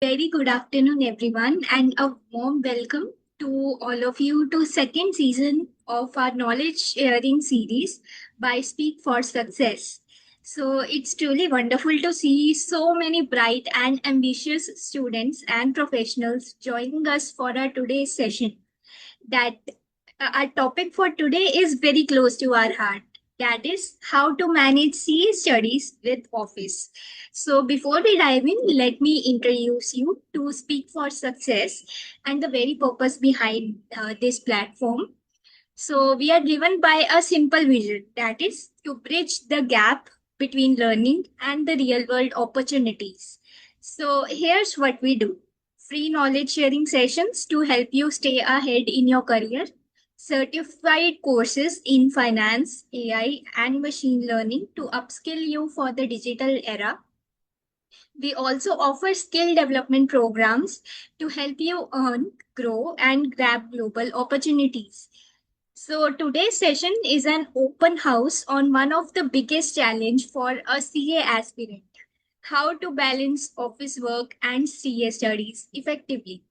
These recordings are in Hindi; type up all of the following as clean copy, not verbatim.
Very good afternoon, everyone, and a warm welcome to all of you to second season of our knowledge sharing series by Speak for Success. So it's truly wonderful to see so many bright and ambitious students and professionals joining us for our today's session. That our topic for today is very close to our heart. That is how to manage CA studies with Office. So before we dive in, let me introduce you to Speak for Success and the very purpose behind this platform. So we are driven by a simple vision, that is to bridge the gap between learning and the real world opportunities. So here's what we do. Free knowledge sharing sessions to help you stay ahead in your career, certified courses in finance, AI, and machine learning to upskill you for the digital era. We also offer skill development programs to help you earn, grow, and grab global opportunities. So today's session is an open house on one of the biggest challenge for a CA aspirant, how to balance office work and CA studies effectively.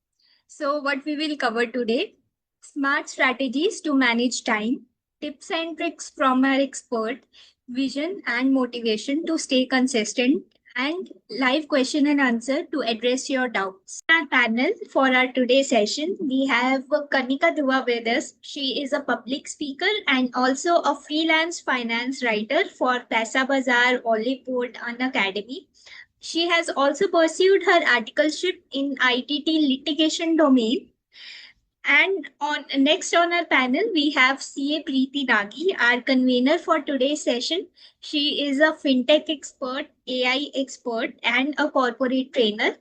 So what we will cover today, smart strategies to manage time, tips and tricks from our expert, vision and motivation to stay consistent, and live question and answer to address your doubts. Our panel for our today's session, we have Kanika Dua with us. She is a public speaker and also a freelance finance writer for Paisa Bazaar, Oliport, and Academy. She has also pursued her articleship in ITT litigation domain. And on next on our panel, we have CA Preeti Nagi, our convener for today's session. She is a fintech expert, AI expert, and a corporate trainer.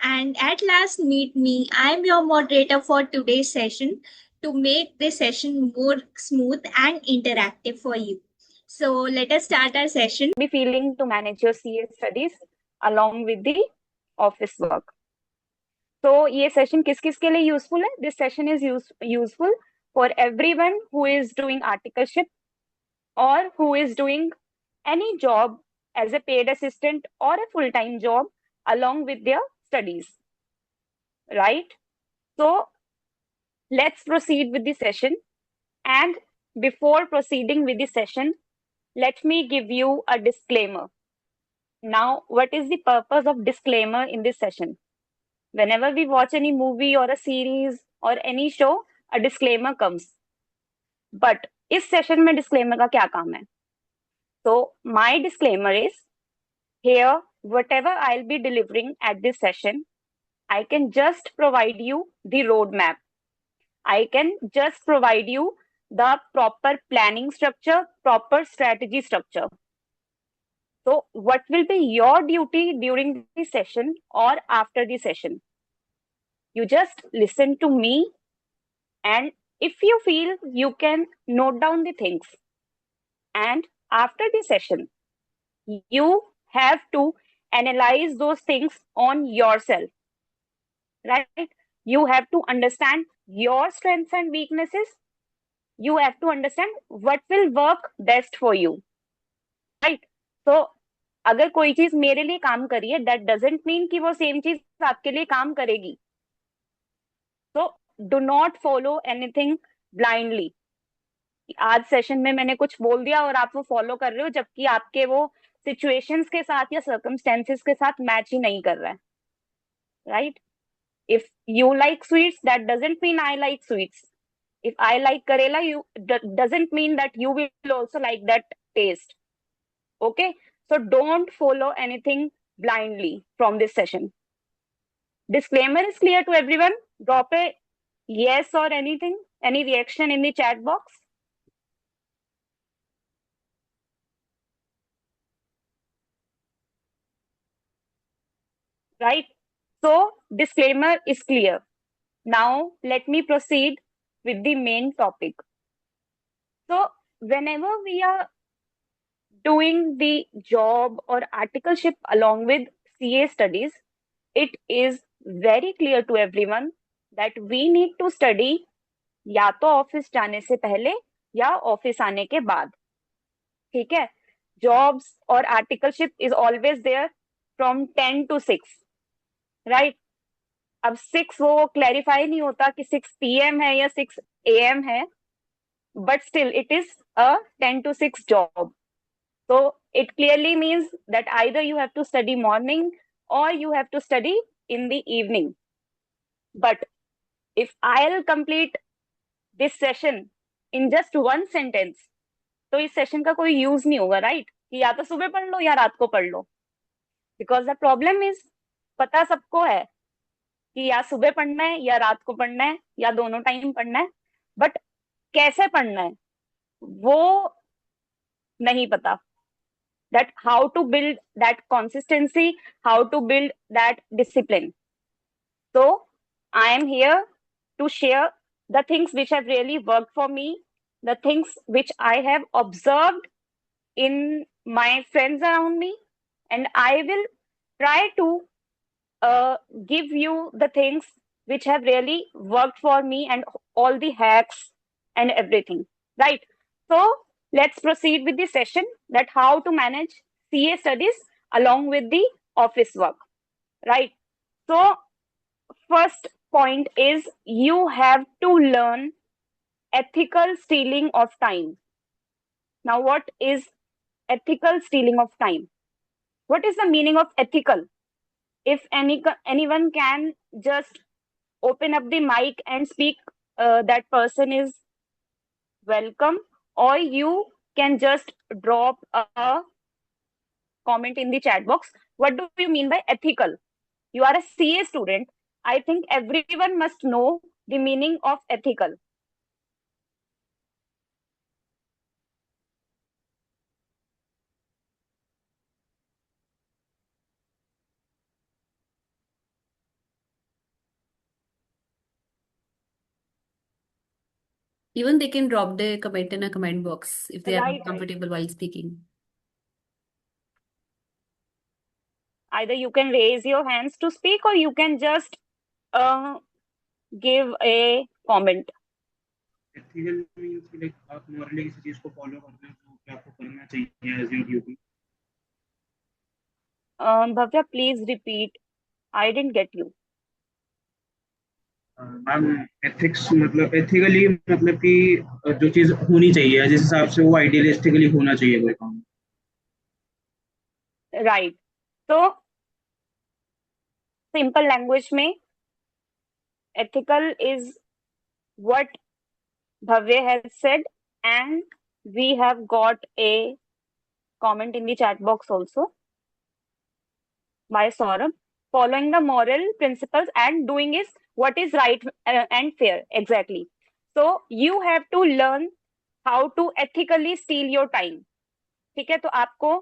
And at last, meet me. I'm your moderator for today's session to make this session more smooth and interactive for you. So let us start our session. Be feeling to manage your CA studies along with the office work. तो ये सेशन किस किस के लिए यूजफुल है? This session is useful for everyone who is doing articleship और who is doing any job as a paid assistant or a full-time job along with their studies, right? So let's proceed with the session. And before proceeding with the session, let me give you a disclaimer. Now, what is the purpose of disclaimer in this session? Whenever we watch any movie or a series or any show, a disclaimer comes. But इस सेशन में disclaimer का क्या काम है? So my disclaimer is here, whatever I'll be delivering at this session, I can just provide you the roadmap. I can just provide you the proper planning structure, proper strategy structure. So what will be your duty during the session or after the session? You just listen to me, and if you feel, you can note down the things. And after the session, you have to analyze those things on yourself, right? You have to understand your strengths and weaknesses. You have to understand what will work best for you, right? So अगर कोई चीज मेरे लिए काम करी है, that doesn't mean कि वो सेम चीज आपके लिए काम करेगी. So do not follow anything blindly. आज सेशन में मैंने कुछ बोल दिया और आप वो फॉलो कर रहे हो, जबकि आपके वो सिचुएशंस के साथ या सर्कमस्टेंसेस के साथ मैच ही नहीं कर रहा है, right? If you like sweets, that doesn't mean I like sweets. If I like karela, you doesn't mean that you will also like that taste. Okay, so don't follow anything blindly from this session. Disclaimer is clear to everyone? Drop a yes or anything, any reaction in the chat box. Right? So disclaimer is clear. Now let me proceed with the main topic. So whenever we are doing the job or articleship along with CA studies, it is very clear to everyone that we need to study या तो ऑफिस जाने से पहले या ऑफिस आने के बाद. ठीक है? जॉब्स और articleship is always there from 10 to 6, right? अब 6 वो क्लैरिफाई नहीं होता कि 6 PM है या 6 AM है, but still it is a 10 to 6 job. So it clearly means that either you have to study morning or you have to study in the evening. But if I'll complete this session in just one sentence, तो इस सेशन का कोई यूज नहीं होगा, राइट? कि या तो सुबह पढ़ लो या रात को पढ़ लो. बिकॉज द प्रॉब्लम इज, पता सबको है कि या सुबह पढ़ना है या रात को पढ़ना है या दोनों टाइम पढ़ना है, बट कैसे पढ़ना है वो नहीं पता. That how to build that consistency, how to build that discipline. So I am here to share the things which have really worked for me, the things which I have observed in my friends around me, and I will try to give you the things which have really worked for me and all the hacks and everything, right? So let's proceed with the session, that how to manage CA studies along with the office work, right? So first point is you have to learn ethical stealing of time. Now what is ethical stealing of time? What is the meaning of ethical? If anyone can just open up the mic and speak, that person is welcome, or you can just drop a comment in the chat box. What do you mean by ethical? You are a CA student. I think everyone must know the meaning of ethical. Even they can drop their comment in a comment box if they are Right, not comfortable while speaking. either you can raise your hands to speak or you can just give a comment. Ethical means कि लाइक आप मॉरली किसी चीज को फॉलो करते हो तो क्या आपको करना चाहिए as your duty. Bhavya, please repeat. I didn't get you. Ma'am ethics मतलब एथिकली मतलब कि जो चीज होनी चाहिए जिस हिसाब से वो आइडियलिस्टिकली होना चाहिए कोई काम. Right. So simple language में ethical is what Bhavya has said, and we have got a comment in the chat box also by Saurabh. Following the moral principles and doing is what is right and fair. Exactly. So you have to learn how to ethically steal your time. ठीक है, तो आपको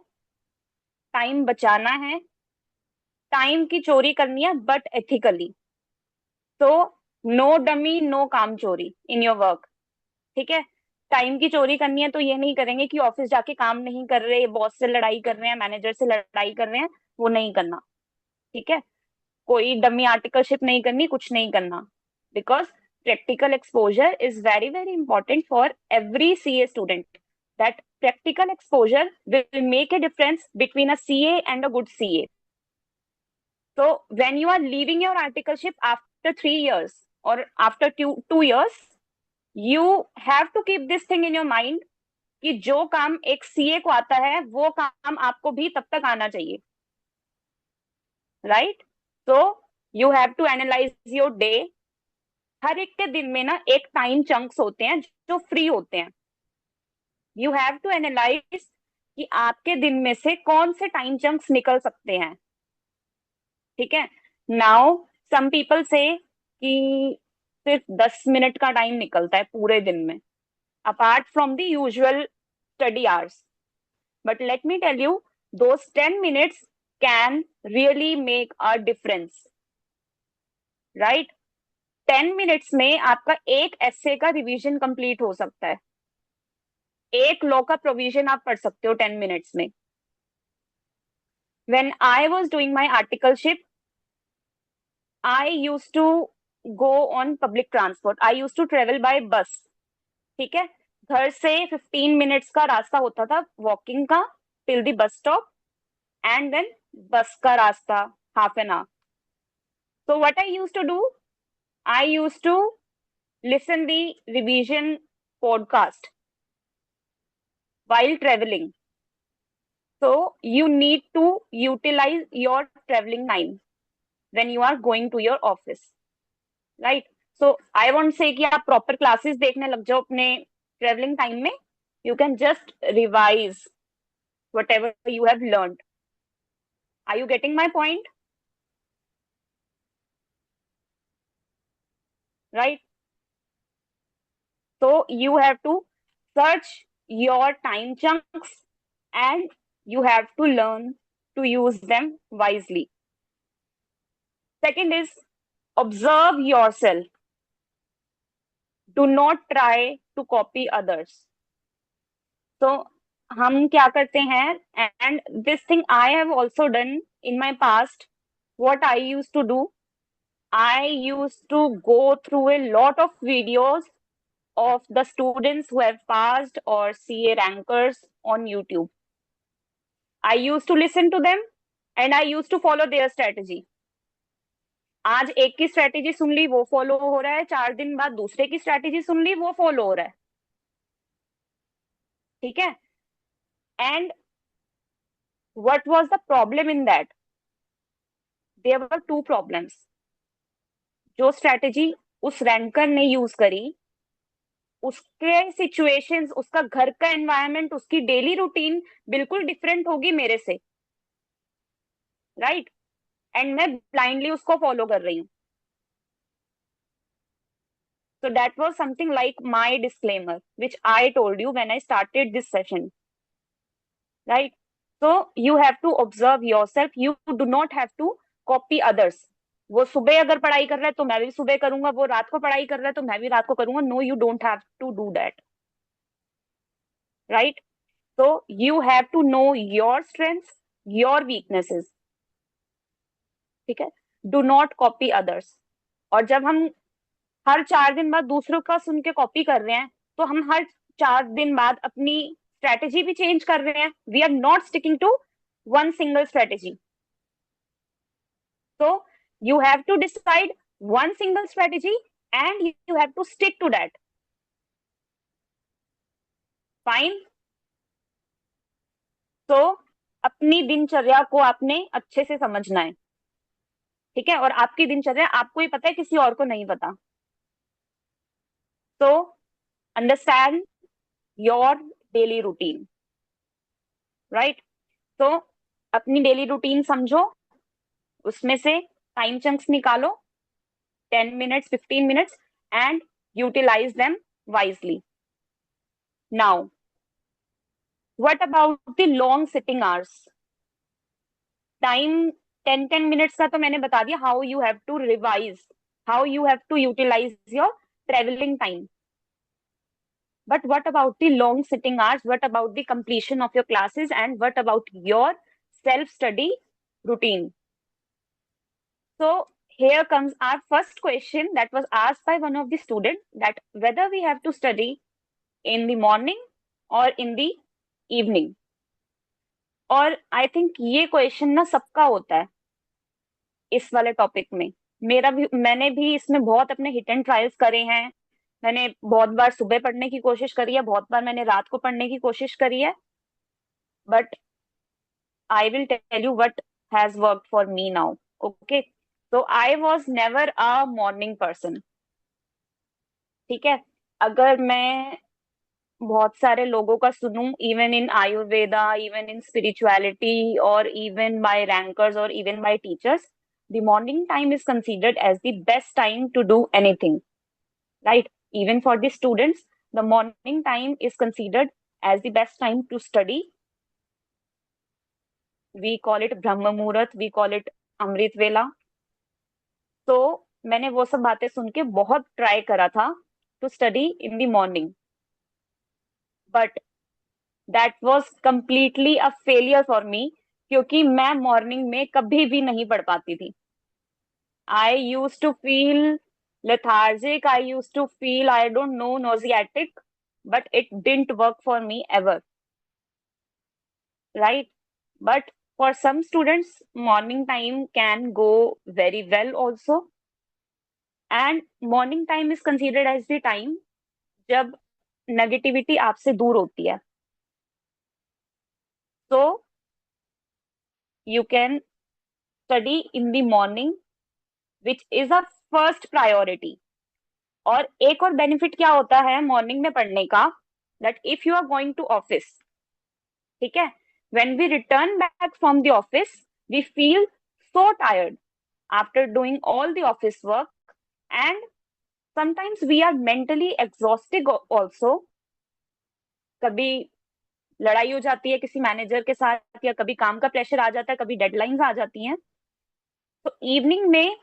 टाइम बचाना है, टाइम की चोरी करनी है बट एथिकली. तो नो डमी नो काम चोरी इन योर वर्क. ठीक है, टाइम की चोरी करनी है तो ये नहीं करेंगे कि ऑफिस जाके काम नहीं कर रहे, बॉस से लड़ाई कर रहे हैं, मैनेजर से लड़ाई कर रहे हैं, वो नहीं करना. ठीक है, कोई डमी आर्टिकलशिप नहीं करनी, कुछ नहीं करना. Because practical exposure is very very important for every CA student. That practical exposure will make a difference between a CA and a good CA. So when you are leaving your articleship after 3 years or after 2 years, you have to keep this thing in your mind कि जो काम एक CA को आता है वो काम आपको भी तब तक आना चाहिए. Right? So you have to analyse your day. हर एक के दिन में ना एक टाइम चंक्स होते हैं जो फ्री होते हैं. यू हैव टू एनालाइज कि आपके दिन में से कौन से टाइम चंक्स निकल सकते हैं. ठीक है, नाउ सम पीपल से कि सिर्फ 10 मिनट का टाइम निकलता है पूरे दिन में, apart from the usual study hours. But let me tell you, those 10 minutes can really make a difference. Right? 10 minutes में आपका एक एस्से का रिवीजन कंप्लीट हो सकता है, एक लॉ का प्रोविजन आप पढ़ सकते हो 10 minutes में. When I was doing my articleship, I used to go on public transport. I used to travel by bus. ठीक है, घर से 15 minutes का रास्ता होता था वॉकिंग का till the bus stop, and then बस का रास्ता half an hour. So what I used to do, I used to listen the revision podcast while traveling. So you need to utilize your traveling time when you are going to your office, right? So I won't say कि आप proper classes देखने लग जाओ अपने traveling time में. You can just revise whatever you have learned. Are you getting my point? Right? So you have to search your time chunks and you have to learn to use them wisely. Second is observe yourself. Do not try to copy others. So हम क्या करते हैं, and this thing I have also done in my past. What I used to do, I used to go through a lot of videos of the students who have passed or CA rankers on YouTube. I used to listen to them and I used to follow their strategy. आज एक की स्ट्रेटेजी सुन ली वो फॉलो हो रहा है, 4 दिन बाद दूसरे की स्ट्रेटेजी सुन ली वो फॉलो हो रहा है. ठीक है. And what was the problem in that? There were two problems. जो स्ट्रेटेजी उस रैंकर ने यूज करी, उसके सिचुएशंस, उसका घर का एनवायरनमेंट, उसकी डेली रूटीन बिल्कुल डिफरेंट होगी मेरे से, राइट? एंड मैं ब्लाइंडली उसको फॉलो कर रही हूँ. So that was something like my disclaimer, which I told you when I started this session, right? So you have to observe yourself. You do not have to copy others. वो सुबह अगर पढ़ाई कर रहा है तो मैं भी सुबह करूंगा, वो रात को पढ़ाई कर रहा है तो मैं भी रात को करूंगा. No, you don't have to do that, right? So you have to know your strengths, your weaknesses. ठीक है. Do not copy others. और जब हम हर 4 दिन बाद दूसरों का सुन के कॉपी कर रहे हैं तो हम हर 4 दिन बाद अपनी स्ट्रेटेजी भी चेंज कर रहे हैं. We are not sticking to one single strategy. So you have to decide one single strategy and you have to stick to that. Fine. So अपनी दिनचर्या को आपने अच्छे से समझना है. ठीक है. और आपकी दिनचर्या आपको ही पता है, किसी और को नहीं पता. So understand your daily routine, right? So अपनी डेली रूटीन समझो, उसमें से टाइम चंक्स निकालो, 10 minutes, 15 minutes, and utilize them wisely. Now, what about the long sitting hours? Time 10 minutes का तो मैंने बता दिया, how you have to revise, how you have to utilize your traveling time. But what about the long sitting hours? What about the completion of your classes? And what about your self-study routine? So here comes our first question that was asked by one of the students, that whether we have to study in the morning or in the evening. और I think ये question ना सबका होता है इस वाले टॉपिक में. मैंने भी इसमें बहुत अपने हिट एंड ट्रायल्स करे हैं. मैंने बहुत बार सुबह पढ़ने की कोशिश करी है, बहुत बार मैंने रात को पढ़ने की कोशिश करी है. But I will tell you what has worked for me now. Okay. So I was never a morning person. ठीक है. अगर मैं बहुत सारे लोगों का सुनूं, even in Ayurveda, even in spirituality, or even by rankers or even by teachers, the morning time is considered as the best time to do anything, right? Even for the students, the morning time is considered as the best time to study. We call it Brahma Muhurat, we call it Amrit Vela. तो मैंने वो सब बातें सुन के बहुत ट्राई करा था to study in the morning, but that was completely a failure for me, क्योंकि मैं मॉर्निंग में कभी भी नहीं पढ़ पाती थी. I use to feel lethargic, I used to feel, I don't know, nauseatic, but it didn't work for me ever, right? But For some students, morning time can go very well also. And morning time is considered as the time जब negativity आपसे दूर होती है. So you can study in the morning, which is a first priority. और एक और बेनिफिट क्या होता है मॉर्निंग में पढ़ने का, that if you are going to office, ठीक है, when we return back from the office, we feel so tired after doing all the office work, and sometimes we are mentally exhausted also. कभी लड़ाई हो जाती है किसी मैनेजर के साथ, या कभी काम का प्रेशर आ जाता है, कभी डेडलाइंस आ जाती हैं. तो इवनिंग में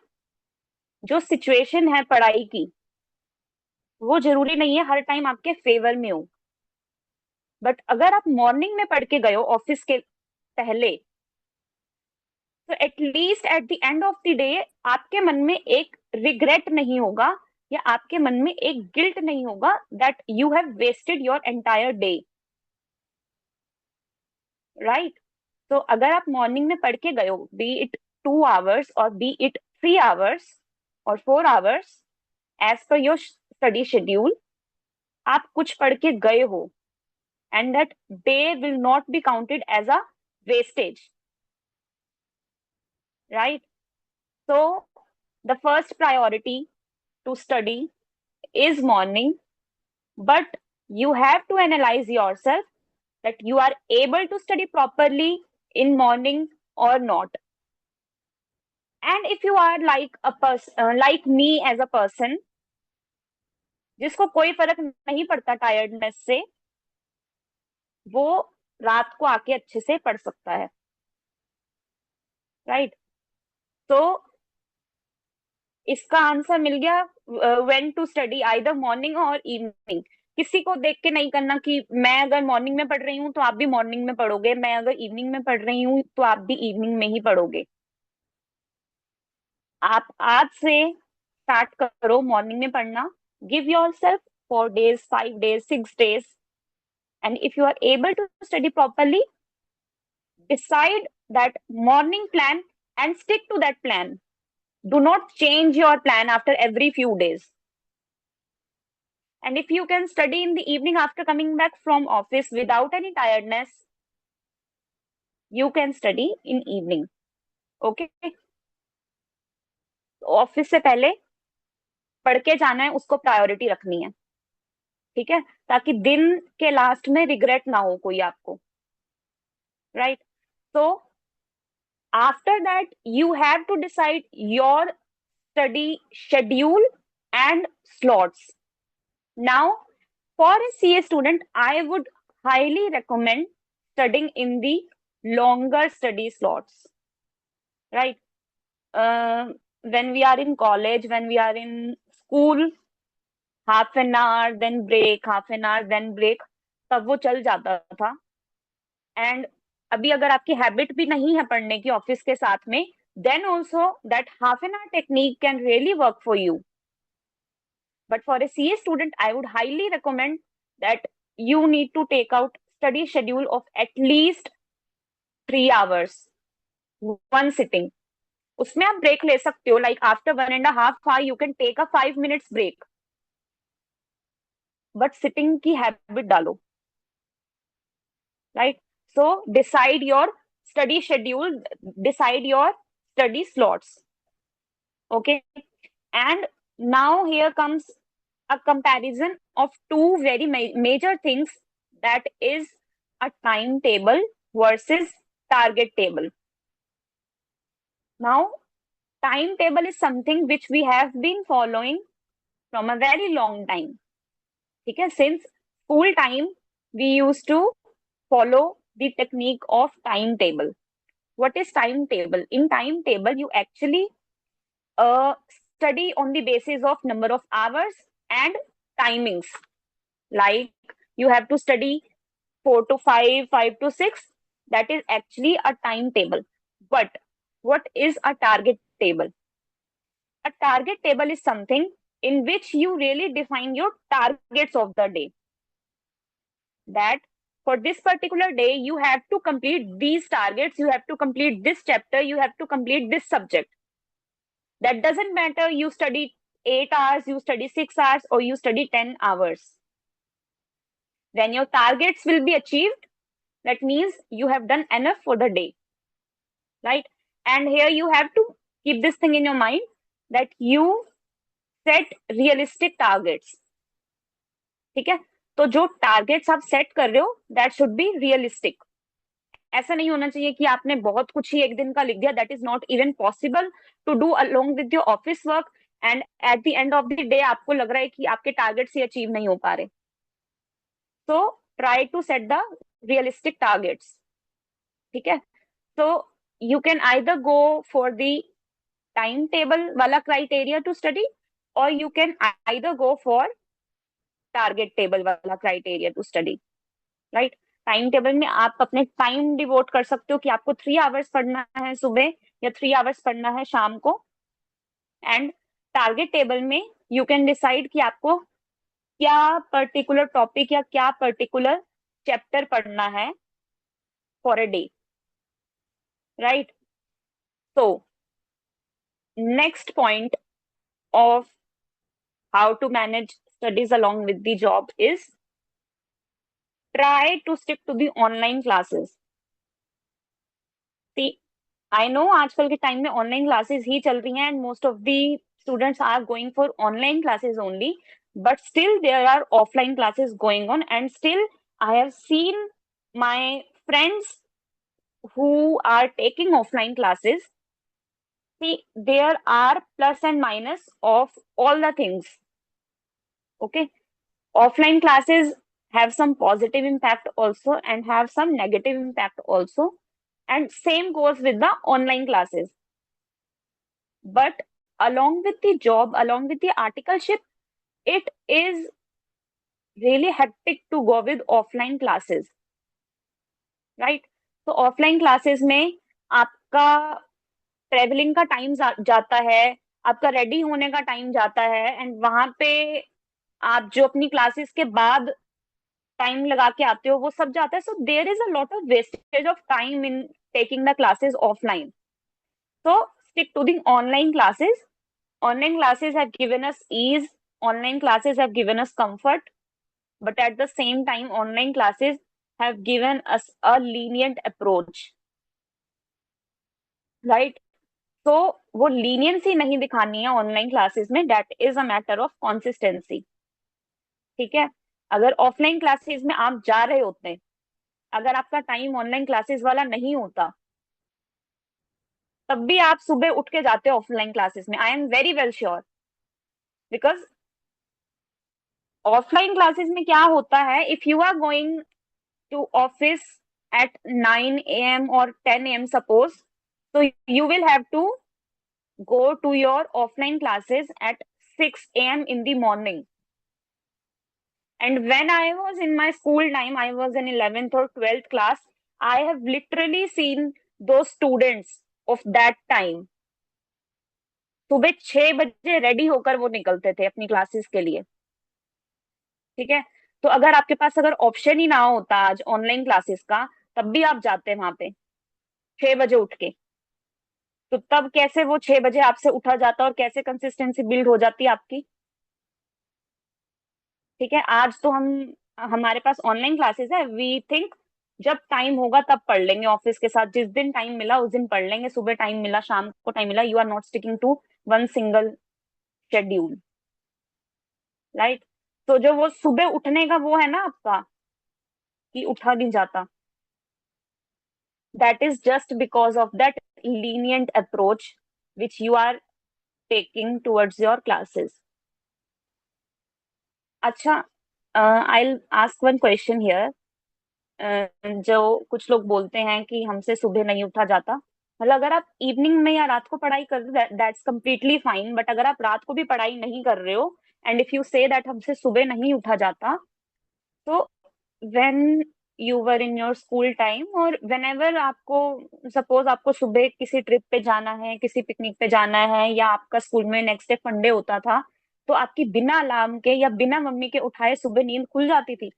जो सिचुएशन है पढ़ाई की, वो जरूरी नहीं है हर टाइम आपके फेवर में हो. बट अगर आप मॉर्निंग में पढ़ के गए हो ऑफिस के पहले, तो at least eight the end of the day आपके मन में एक रिग्रेट नहीं होगा, या आपके मन में एक गिल्ट नहीं होगा that you have wasted your entire day. Right. तो अगर आप मॉर्निंग में पढ़ के गए हो, बी इट 2 hours और बी इट 3 hours और 4 hours as per your study schedule, आप कुछ पढ़ के गए हो, and that day will not be counted as a wastage. Right? So the first priority to study is morning, but you have to analyze yourself that you are able to study properly in morning or not. And if you are like a person, like me as a person, जिसको कोई फर्क नहीं पड़ता टायर्डनेस से, वो रात को आके अच्छे से पढ़ सकता है. राइट. तो इसका आंसर मिल गया, when to study, either morning और इवनिंग. किसी को देख के नहीं करना कि मैं अगर मॉर्निंग में पढ़ रही हूँ तो आप भी मॉर्निंग में पढ़ोगे, मैं अगर इवनिंग में पढ़ रही हूँ तो आप भी इवनिंग में ही पढ़ोगे. आप आज से स्टार्ट करो मॉर्निंग में पढ़ना. Give yourself 4 days, 5 days, 6 days, and if you are able to study properly, decide that morning plan and stick to that plan. Do not change your plan after every few days. And if you can study in the evening after coming back from office without any tiredness, you can study in evening. Okay? Office से पहले पढ़ के जाना है, उसको प्रायोरिटी रखनी है. ठीक है, ताकि दिन के लास्ट में रिग्रेट ना हो कोई आपको. Right. So after that you have to decide your study schedule and slots. Now for a CA student, I would highly recommend studying in the longer study slots. Right. When we are in college, when we are in school, half an hour then break, half an hour then break, तब वो चल जाता था. एंड अभी अगर आपकी हैबिट भी नहीं है पढ़ने की ऑफिस के साथ में, then also that half an hour technique can really work for you. But for a CA student, I would highly recommend that you need to take out study schedule of at least 3 hours, one sitting. उसमें आप ब्रेक ले सकते हो, like after 1.5 hour you can take a 5 minutes break. But sitting की हैबिट डालो. Right? So decide your study schedule, decide your study slots. Okay. And now here comes a comparison of two very major things, that is a timetable versus target table. Now, timetable is something which we have been following from a very long time. Okay? Since school time, we used to follow the technique of timetable. What is timetable? In timetable, you actually study on the basis of number of hours and timings. Like you have to study 4 to 5, 5 to 6. That is actually a timetable. But what is a target table? A target table is something in which you really define your targets of the day. That for this particular day, you have to complete these targets, you have to complete this chapter, you have to complete this subject. That doesn't matter you study 8 hours, you study 6 hours, or you study 10 hours. When your targets will be achieved, that means you have done enough for the day, right? And here you have to keep this thing in your mind that you set realistic targets. ठीक है? तो जो टारगेट्स आप सेट कर रहे हो दैट शुड बी रियलिस्टिक. ऐसा नहीं होना चाहिए कि आपने बहुत कुछ ही एक दिन का लिख दिया. That is not even possible to do along with your office work, and at the end of the day आपको लग रहा है कि आपके टारगेट्स ही अचीव नहीं हो पा रहे. So try to set the realistic targets. ठीक है? So you can either go for the time table वाला क्राइटेरिया टू स्टडी, और you can either go for target table वाला criteria to study, right? Time table में आप अपने टाइम डिवोट कर सकते हो कि आपको 3 आवर्स पढ़ना है सुबह या 3 आवर्स पढ़ना है शाम को. एंड टारगेट टेबल में यू कैन डिसाइड कि आपको क्या पर्टिकुलर टॉपिक या क्या पर्टिकुलर चैप्टर पढ़ना है for a day, right? So, next point of how to manage studies along with the job is try to stick to the online classes. See, I know आजकल के टाइम में ऑनलाइन क्लासेस ही चल रही हैं and most of the students are going for online classes only, but still there are offline classes going on, and still I have seen my friends who are taking offline classes. See, there are plus and minus of all the things. Okay, offline classes have some positive impact also and have some negative impact also, and same goes with the online classes. But along with the job, along with the articleship, it is really hectic to go with offline classes, right? तो ऑफलाइन क्लासेस में आपका ट्रेवलिंग का टाइम जाता है, आपका रेडी होने का टाइम जाता है, एंड वहां पे आप जो अपनी क्लासेस के बाद टाइम लगा के आते हो वो सब जाता है. So there is a lot of wastage of time in taking the classes offline. So stick to the online classes. Online classes have given us ease, online classes have given us comfort, but at the same time, online classes have given us a lenient approach, right? So वो leniency नहीं दिखानी है online classes में, that is a matter of consistency. ठीक है? अगर offline classes में आप जा रहे होते, अगर आपका टाइम ऑनलाइन क्लासेस वाला नहीं होता, तब भी आप सुबह उठ के जाते हो ऑफलाइन क्लासेस में. I am very well sure, because offline classes में क्या होता है, if you are going to office at 9 a.m. or 10 a.m. suppose, so you will have to go to your offline classes at 6 a.m. in the morning. And when I was in my school time, I was in 11th or 12th class, I have literally seen those students of that time सुबह 6 बजे रेडी होकर वो निकलते थे अपनी क्लासेस के लिए. ठीक है? तो अगर आपके पास अगर ऑप्शन ही ना होता आज ऑनलाइन क्लासेस का, तब भी आप जाते वहां पे 6 बजे उठ के, तो तब कैसे वो 6 बजे आपसे उठा जाता और कैसे कंसिस्टेंसी बिल्ड हो जाती है आपकी. ठीक है? आज तो हमारे पास ऑनलाइन क्लासेस है, वी थिंक जब टाइम होगा तब पढ़ लेंगे ऑफिस के साथ, जिस दिन टाइम मिला उस दिन पढ़ लेंगे, सुबह टाइम मिला शाम को टाइम मिला. You are not sticking to one single schedule, right? तो जो वो सुबह उठने का वो है ना आपका कि उठा नहीं जाता, that is just because of that lenient approach which you are taking towards your classes. अच्छा, I'll ask one question here. जो कुछ लोग बोलते हैं कि हमसे सुबह नहीं उठा जाता, मतलब अगर आप इवनिंग में या रात को पढ़ाई कर रहे हो दैट्स कंप्लीटली फाइन, बट अगर आप रात को भी पढ़ाई नहीं कर रहे हो and if you say that हमसे सुबह नहीं उठा जाता, तो when you were in your school time और व्हेनेवर आपको सपोज आपको सुबह किसी ट्रिप पे जाना है, किसी पिकनिक पे जाना है, या आपका स्कूल में नेक्स्ट डे फंडे होता था, तो आपकी बिना अलार्म के या बिना मम्मी के उठाए सुबह नींद खुल जाती थी.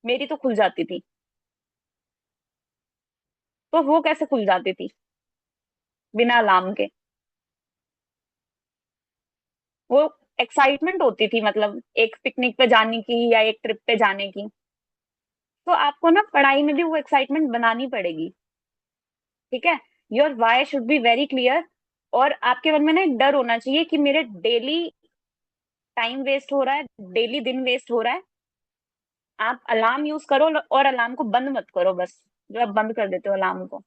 मेरी तो खुल जाती थी। तो वो कैसे खुल जाती थी बिना अलार्म के? वो एक्साइटमेंट होती थी, मतलब एक पिकनिक पे जाने की या एक ट्रिप पे जाने की। तो आपको ना पढ़ाई में भी वो एक्साइटमेंट बनानी पड़ेगी। ठीक है, your why should be very clear. और आपके मन में ना एक डर होना चाहिए कि मेरे डेली टाइम वेस्ट हो रहा है, डेली दिन वेस्ट हो रहा है। आप अलार्म यूज करो और अलार्म को बंद मत करो, बस जो आप बंद कर देते हो अलार्म को।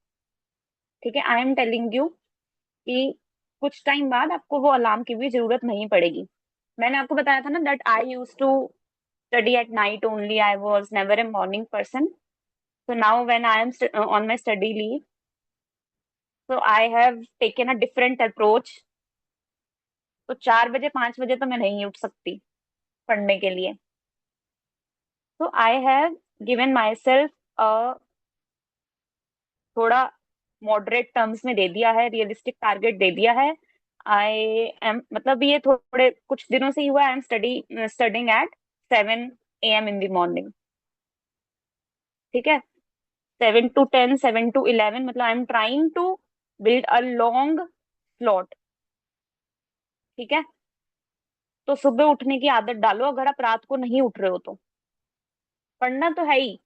ठीक है, आई एम टेलिंग यू कि कुछ टाइम बाद आपको वो अलार्म की भी जरूरत नहीं पड़ेगी। मैंने आपको बताया था ना that I use to study at night only. I was never a morning person. So now when I am on my study leave, so I have taken a different approach. तो 4 बजे 5 बजे तो मैं नहीं उठ सकती पढ़ने के लिए। तो I have given my self थोड़ा मॉडरेट टर्म्स में दे दिया है, रियलिस्टिक टारगेट दे दिया है। आई एम, मतलब ये थोड़े कुछ दिनों से ही हुआ, I am studying at 7 AM in the morning. ठीक है, 7 to 10, 7 to 11, मतलब I am trying to build a long slot. ठीक है, तो सुबह उठने की आदत डालो अगर आप रात को नहीं उठ रहे हो तो। पढ़ना तो है ही।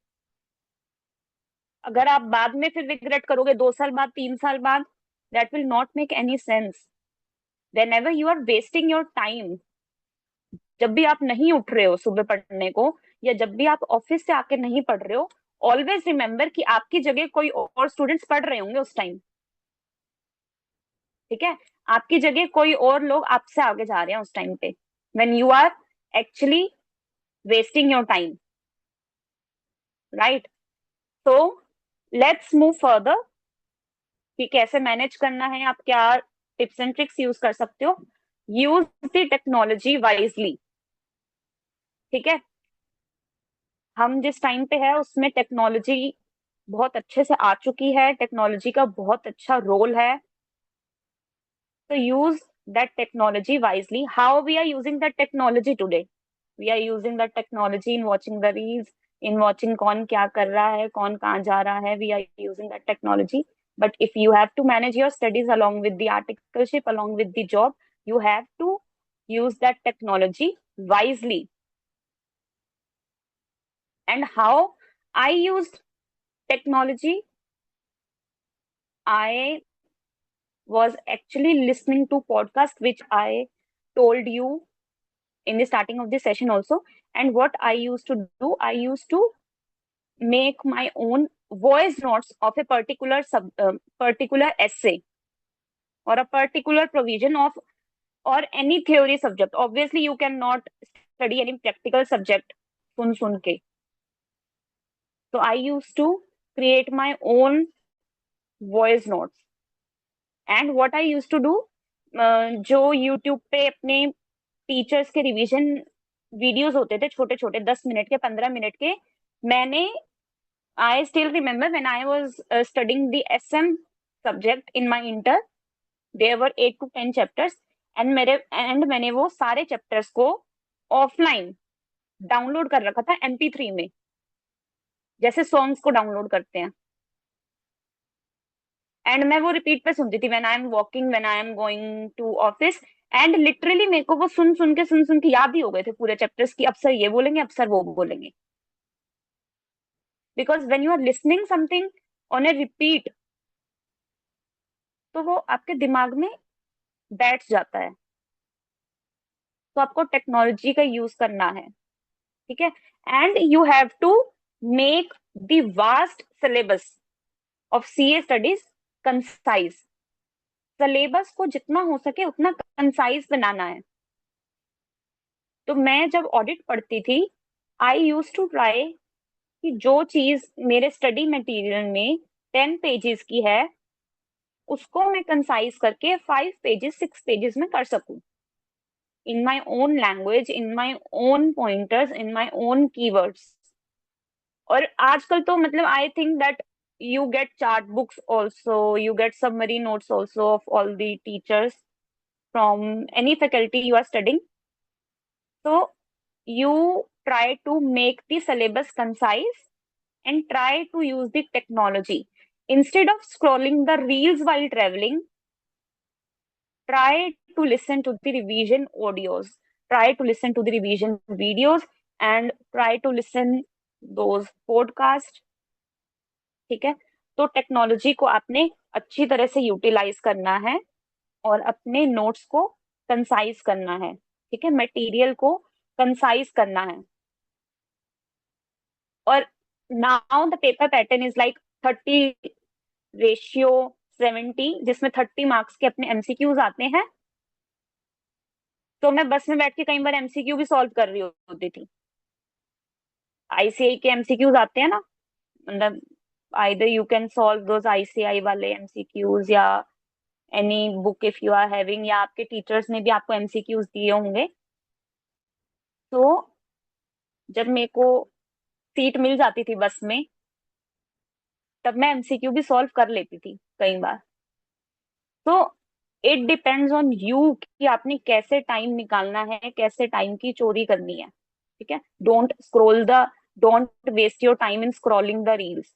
अगर आप बाद में फिर रिग्रेट करोगे 2 साल बाद, 3 साल बाद, that will not make any sense. Whenever you are wasting your time, जब भी आप नहीं उठ रहे हो सुबह पढ़ने को, या जब भी आप ऑफिस से आके नहीं पढ़ रहे हो, ऑलवेज रिमेम्बर कि आपकी जगह कोई और स्टूडेंट्स पढ़ रहे होंगे उस टाइम। ठीक है, आपकी जगह कोई और लोग आपसे आगे जा रहे हैं उस टाइम पे, when you are actually wasting your time, right? तो लेट्स मूव फर्दर कि कैसे मैनेज करना है, आप क्या टिप्स एंड ट्रिक्स यूज कर सकते हो। Use the technology wisely. ठीक है, हम जिस टाइम पे है उसमें टेक्नोलॉजी बहुत अच्छे से आ चुकी है, टेक्नोलॉजी का बहुत अच्छा रोल है। तो use that technology wisely. How we are using that technology today? We are using that technology in watching the reels, in watching कौन क्या कर रहा है, कौन कहाँ जा रहा है। We are using that technology, but if you have to manage your studies along with the articleship, along with the job, you have to use that technology wisely. And how I used technology, I was actually listening to podcast which I told you in the starting of this session also. And what I used to do, I used to make my own voice notes of a particular essay or a particular provision of or any theory subject. Obviously you cannot study any practical subject सुन के. So I used to create my own voice notes. And what I used to do, जो YouTube पे अपने टीचर्स के रिवीजन वीडियोस होते थे छोटे छोटे 10 मिनट के 15 मिनट के, मैंने I still remember when I was studying the SM subject in my inter, there were 8 to 10 chapters, and मैंने वो सारे चैप्टर्स को ऑफलाइन डाउनलोड कर रखा था MP3 में, जैसे सॉन्ग्स को डाउनलोड करते हैं। एंड मैं वो रिपीट पे सुनती थी when I am walking, when I am going to office. And literally मेरे को वो सुन सुन के याद ही हो गए थे पूरे चैप्टर्स की, अब सर ये बोलेंगे, अब सर वो बोलेंगे। Because when you are listening something on a repeat, तो वो आपके दिमाग में बैठ जाता है। तो आपको टेक्नोलॉजी का यूज करना है। ठीक है, and you have to make the vast syllabus of CA studies concise. Syllabus को जितना हो सके उतना कंसाइज बनाना है। तो मैं जब ऑडिट पढ़ती थी, आई यूज टू ट्राई कि जो चीज मेरे स्टडी मटेरियल में 10 पेजेस की है, उसको मैं कंसाइज करके 5 पेजेस 6 पेजेस में कर सकूं, in my own language, in my own pointers, in my own keywords. और आजकल तो मतलब I think that you get chart books also, you get summary notes also of all the teachers from any faculty you are studying. So you try to make the syllabus concise and try to use the technology. Instead of scrolling the reels while traveling, try to listen to the revision audios, try to listen to the revision videos, and try to listen those podcasts. ठीक है, तो टेक्नोलॉजी को आपने अच्छी तरह से यूटिलाइज करना है और अपने नोट्स को कंसाइज करना है. ठीक है, मटेरियल को कंसाइज करना है. और now the paper pattern is like 30:70, जिसमें 30 मार्क्स के अपने एमसीक्यूज आते हैं. तो मैं बस में बैठ के कई बार एमसीक्यू भी सॉल्व कर रही होती थी. आईसीआई के एमसीक्यूज आते हैं ना, मतलब either you can solve those ICI वाले MCQs या any book if you are having, या आपके टीचर्स ने भी आपको MCQs दिए होंगे. तो जब मेरे को सीट मिल जाती थी बस में, तब मैं MCQ भी सॉल्व कर लेती थी कई बार. तो इट डिपेंड्स ऑन यू कि आपने कैसे टाइम निकालना है, कैसे टाइम की चोरी करनी है. ठीक है, don't waste your time in scrolling the reels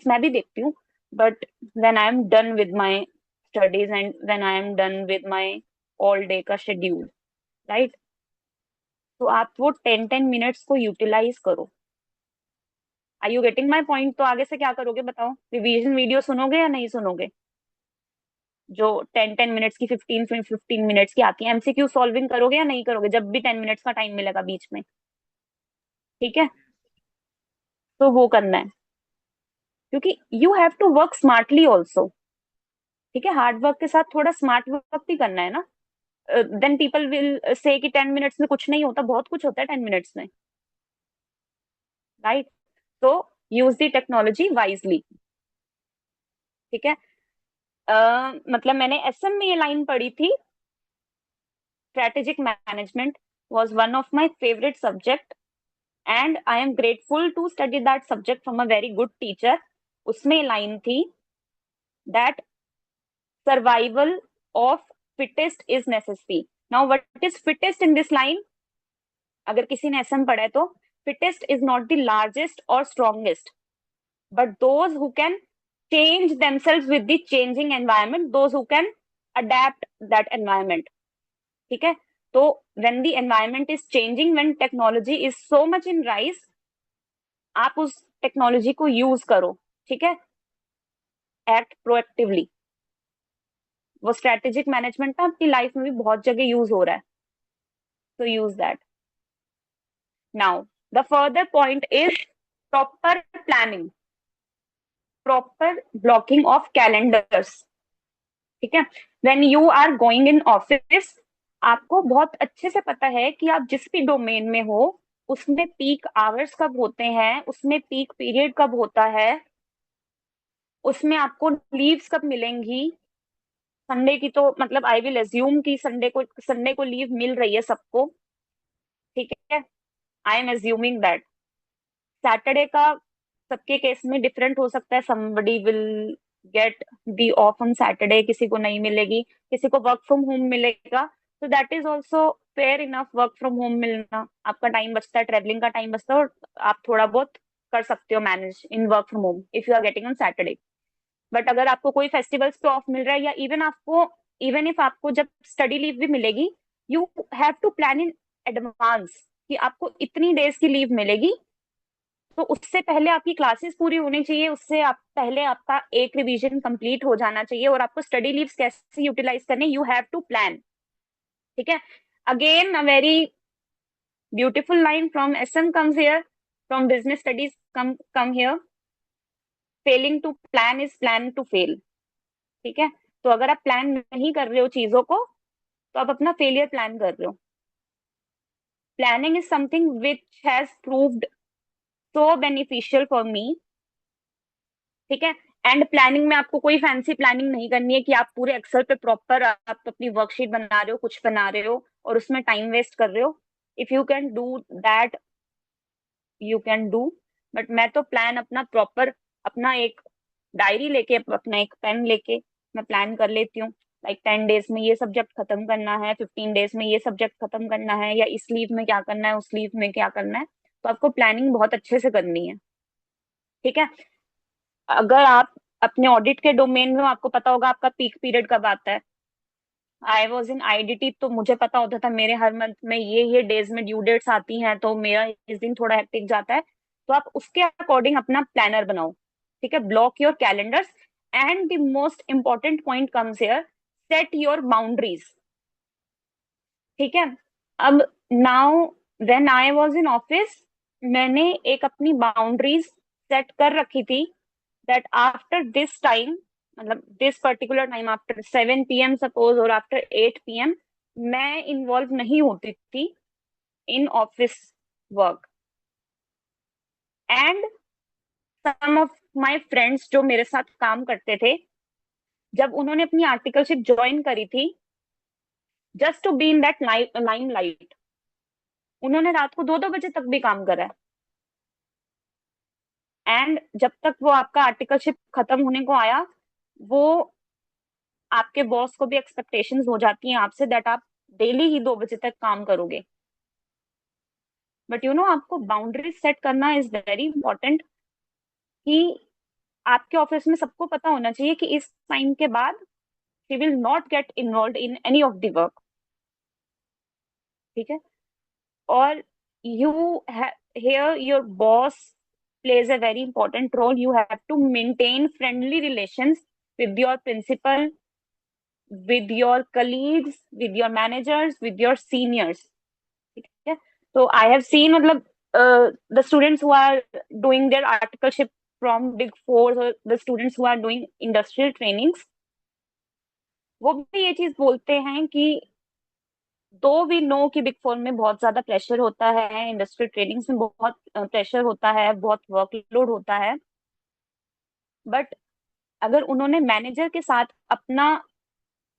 मैं भी देखती हूँ, but when I am done with my studies and when I am done with my all day का शेड्यूल, राइट. तो आप वो 10-10 मिनट्स को यूटिलाइज करो. Are you getting my point? तो आगे से क्या करोगे बताओ? रिवीजन वीडियो सुनोगे या नहीं सुनोगे? जो 10-10 मिनट्स की, 15 मिनट्स की आती है. एमसीक्यू सॉल्विंग करोगे या नहीं करोगे जब भी 10 मिनट्स का टाइम मिलेगा बीच में? ठीक है, तो वो करना है, क्योंकि you have to work smartly also. ठीक है, हार्ड वर्क के साथ थोड़ा स्मार्ट वर्क भी करना है ना. देन पीपल विल से कि 10 मिनट्स में कुछ नहीं होता. बहुत कुछ होता है 10 मिनट्स में, राइट. तो यूज द टेक्नोलॉजी वाइजली. ठीक है, मतलब मैंने एसएम में ये लाइन पढ़ी थी, strategic management was one of my favorite subject and I am grateful to study that subject from a very good teacher. उसमें लाइन थी that survival of fittest is necessary. Now what is fittest in this line? अगर किसी ने एसएम पढ़ा है तो fittest is not the largest or strongest, but those who can change themselves with the changing environment, those who can adapt that environment. ठीक है, तो when the environment is changing, when technology is so much in rise, आप उस टेक्नोलॉजी को यूज करो. ठीक है, एक्ट प्रोएक्टिवली. वो स्ट्रेटेजिक मैनेजमेंट ना आपकी लाइफ में भी बहुत जगह यूज हो रहा है, तो use that. Now the further point is proper planning, proper blocking of calendars. ठीक है, when you are going in office, आपको बहुत अच्छे से पता है कि आप जिस भी डोमेन में हो उसमें पीक आवर्स कब होते हैं, उसमें पीक पीरियड कब होता है, उसमें आपको लीव्स कब मिलेंगी. संडे की तो मतलब आई विल अज्यूम कि संडे को लीव मिल रही है सबको. ठीक है, I am assuming that. Saturday का सबके केस में डिफरेंट हो सकता है. Somebody will get the of on Saturday, किसी को नहीं मिलेगी, किसी को वर्क फ्रॉम होम मिलेगा. तो that is also fair enough. Work from home मिलना, आपका टाइम बचता है, ट्रेवलिंग का टाइम बचता है, और आप थोड़ा बहुत कर सकते हो manage in work from home if you are getting on Saturday. But अगर आपको कोई फेस्टिवल्स पे ऑफ मिल रहा है, या इवन इफ आपको जब स्टडी लीव भी मिलेगी, you have to plan in advance कि आपको इतनी डेज की लीव मिलेगी. तो उससे पहले आपकी क्लासेस पूरी होनी चाहिए, उससे पहले आपका एक रिवीजन कंप्लीट हो जाना चाहिए, और आपको स्टडी लीव्स कैसे यूटिलाइज करने, यू हैव टू प्लान. ठीक है, again a very beautiful line from SM comes here, from business studies come here. Failing to plan is plan to fail. ठीक है, तो अगर आप प्लान नहीं कर रहे हो चीजों को, तो आप अपना फेलियर प्लान कर रहे हो. Planning is something which has proved so beneficial for me. ठीक है, एंड प्लानिंग में आपको कोई फैंसी प्लानिंग नहीं करनी है कि आप पूरे एक्सेल पे प्रॉपर आप अपनी वर्कशीट बना रहे हो, कुछ बना रहे हो और उसमें टाइम वेस्ट कर रहे हो. If you can do that you can do. But मैं तो प्लान अपना प्रॉपर, अपना एक डायरी लेके, अपना एक पेन लेके मैं प्लान कर लेती हूँ. लाइक 10 डेज में ये सब्जेक्ट खत्म करना है, 15 डेज में ये सब्जेक्ट खत्म करना है, या इस लीव में क्या करना है, उस लीव में क्या करना है. तो आपको प्लानिंग बहुत अच्छे से करनी है, ठीक है। अगर आप अपने ऑडिट के डोमेन में, आपको पता होगा आपका पीक पीरियड कब आता है। आई वॉज इन आईडीटी, तो मुझे पता होता था मेरे हर मंथ में ये डेज में ड्यू डेट्स आती हैं, तो मेरा इस दिन थोड़ा हेक्टिक जाता है। तो आप उसके अकॉर्डिंग अपना प्लानर बनाओ, ठीक है। Block your calendars and the most important point comes here, set your boundaries, ठीक है। अब now when I was in office, मैंने एक अपनी बाउंड्रीज सेट कर रखी थी दैट आफ्टर दिस टाइम, मतलब this particular time after 7 PM suppose और आफ्टर 8 PM, मैं इन्वॉल्व नहीं होती थी in office work. And some of my friends जो मेरे साथ काम करते थे, जब उन्होंने अपनी आर्टिकलशिप ज्वाइन करी थी, just to be in that limelight, उन्होंने रात को 2-2 बजे तक भी काम करा है। एंड जब तक वो आपका आर्टिकलशिप खत्म होने को आया, वो आपके बॉस को भी एक्सपेक्टेशंस हो जाती हैं आपसे दैट आप डेली ही 2 बजे तक काम करोगे। बट आपको बाउंड्रीज सेट करना इज वेरी इंपॉर्टेंट, कि आपके ऑफिस में सबको पता होना चाहिए कि इस टाइम के बाद she will not get involve in any of the work, ठीक है। और you here your boss plays a very important role. You have to maintain friendly relations with your principal, with your colleagues, with your managers, with your seniors. Okay? So I have seen, मतलब the students who are doing their articleship from Big Four, or the students who are doing industrial trainings, वो भी ये चीज बोलते हैं कि दो वी नो कि बिग फोर में बहुत ज्यादा प्रेशर होता है, इंडस्ट्रियल ट्रेनिंग्स में बहुत प्रेशर होता है, बहुत वर्कलोड होता है, बट अगर उन्होंने मैनेजर के साथ अपना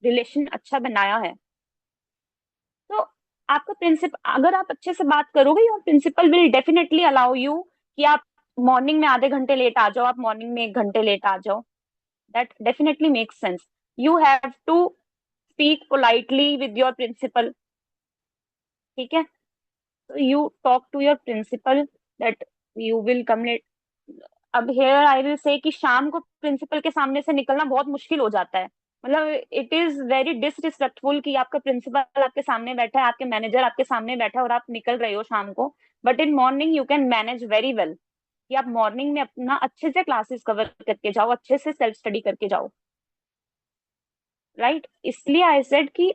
रिलेशन अच्छा बनाया है, तो आपका प्रिंसिपल, अगर आप अच्छे से बात करोगे, your principal will definitely allow you कि आप मॉर्निंग में आधे घंटे लेट आ जाओ, आप मॉर्निंग में 1 घंटे लेट आ जाओ। That definitely makes sense. You have to speak politely with your principal, ठीक है। तो you talk to your principal that you will come late. अब हेयर आई विल से कि शाम को प्रिंसिपल के सामने से निकलना बहुत मुश्किल हो जाता है। मतलब इट इज वेरी डिसरिस्पेक्टफुल कि आपका प्रिंसिपल आपके सामने बैठा है, आपके मैनेजर आपके सामने बैठा है और आप निकल रहे हो शाम को। But in morning you can manage very well कि आप मॉर्निंग में अपना अच्छे से क्लासेस कवर करके जाओ, अच्छे से सेल्फ स्टडी करके जाओ, राइट। इसलिए आई सेड कि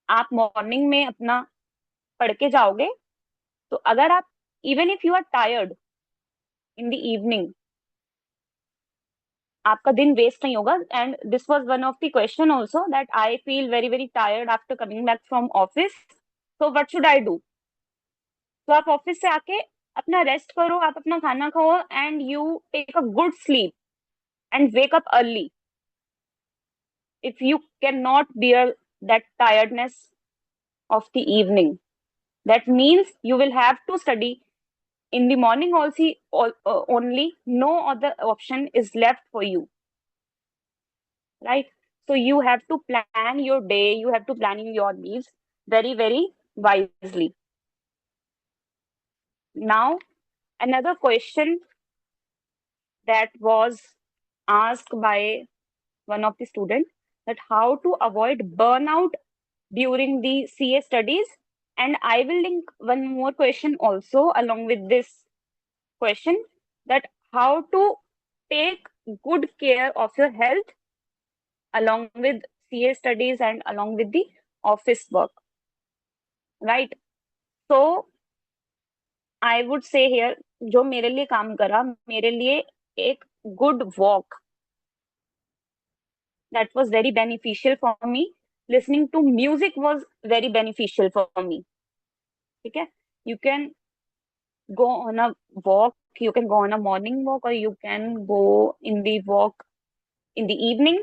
आप मॉर्निंग में अपना पढ़ के जाओगे, तो अगर आप even if you are tired in the evening, आपका दिन वेस्ट नहीं होगा। And this was one of the question also that I feel very very tired after coming back from office, so what should I do. तो आप ऑफिस से आके अपना रेस्ट करो, आप अपना खाना खाओ, and you take a good sleep and wake up early. If you can not bear that tiredness of the evening, that means you will have to study in the morning also, only. No other option is left for you, right? So you have to plan your day, you have to plan your leaves very very wisely. Now another question that was asked by one of the students, that how to avoid burnout during the CA studies. And I will link one more question also along with this question, that how to take good care of your health along with CA studies and along with the office work, right? So I would say here, जो मेरे लिए काम करा, मेरे लिए एक good walk, that was very beneficial for me. Listening to music was very beneficial for me, ठीक है। You can go on a walk, you can go on a morning walk, or you can go in the walk in the evening,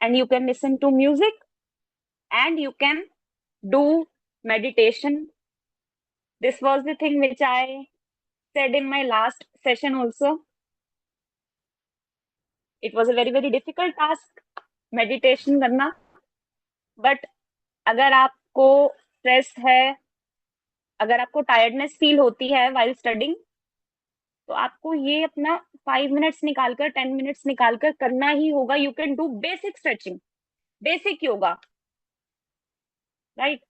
and you can listen to music, and you can do meditation. This was the thing which I said in my last session also. It was a very very difficult task, meditation करना, but अगर आपको stress है, अगर आपको टायर्डनेस फील होती है वाइल स्टडिंग, तो आपको ये अपना 5 मिनट्स निकालकर 10 मिनट्स निकालकर करना ही होगा. You can do basic stretching, basic yoga, right.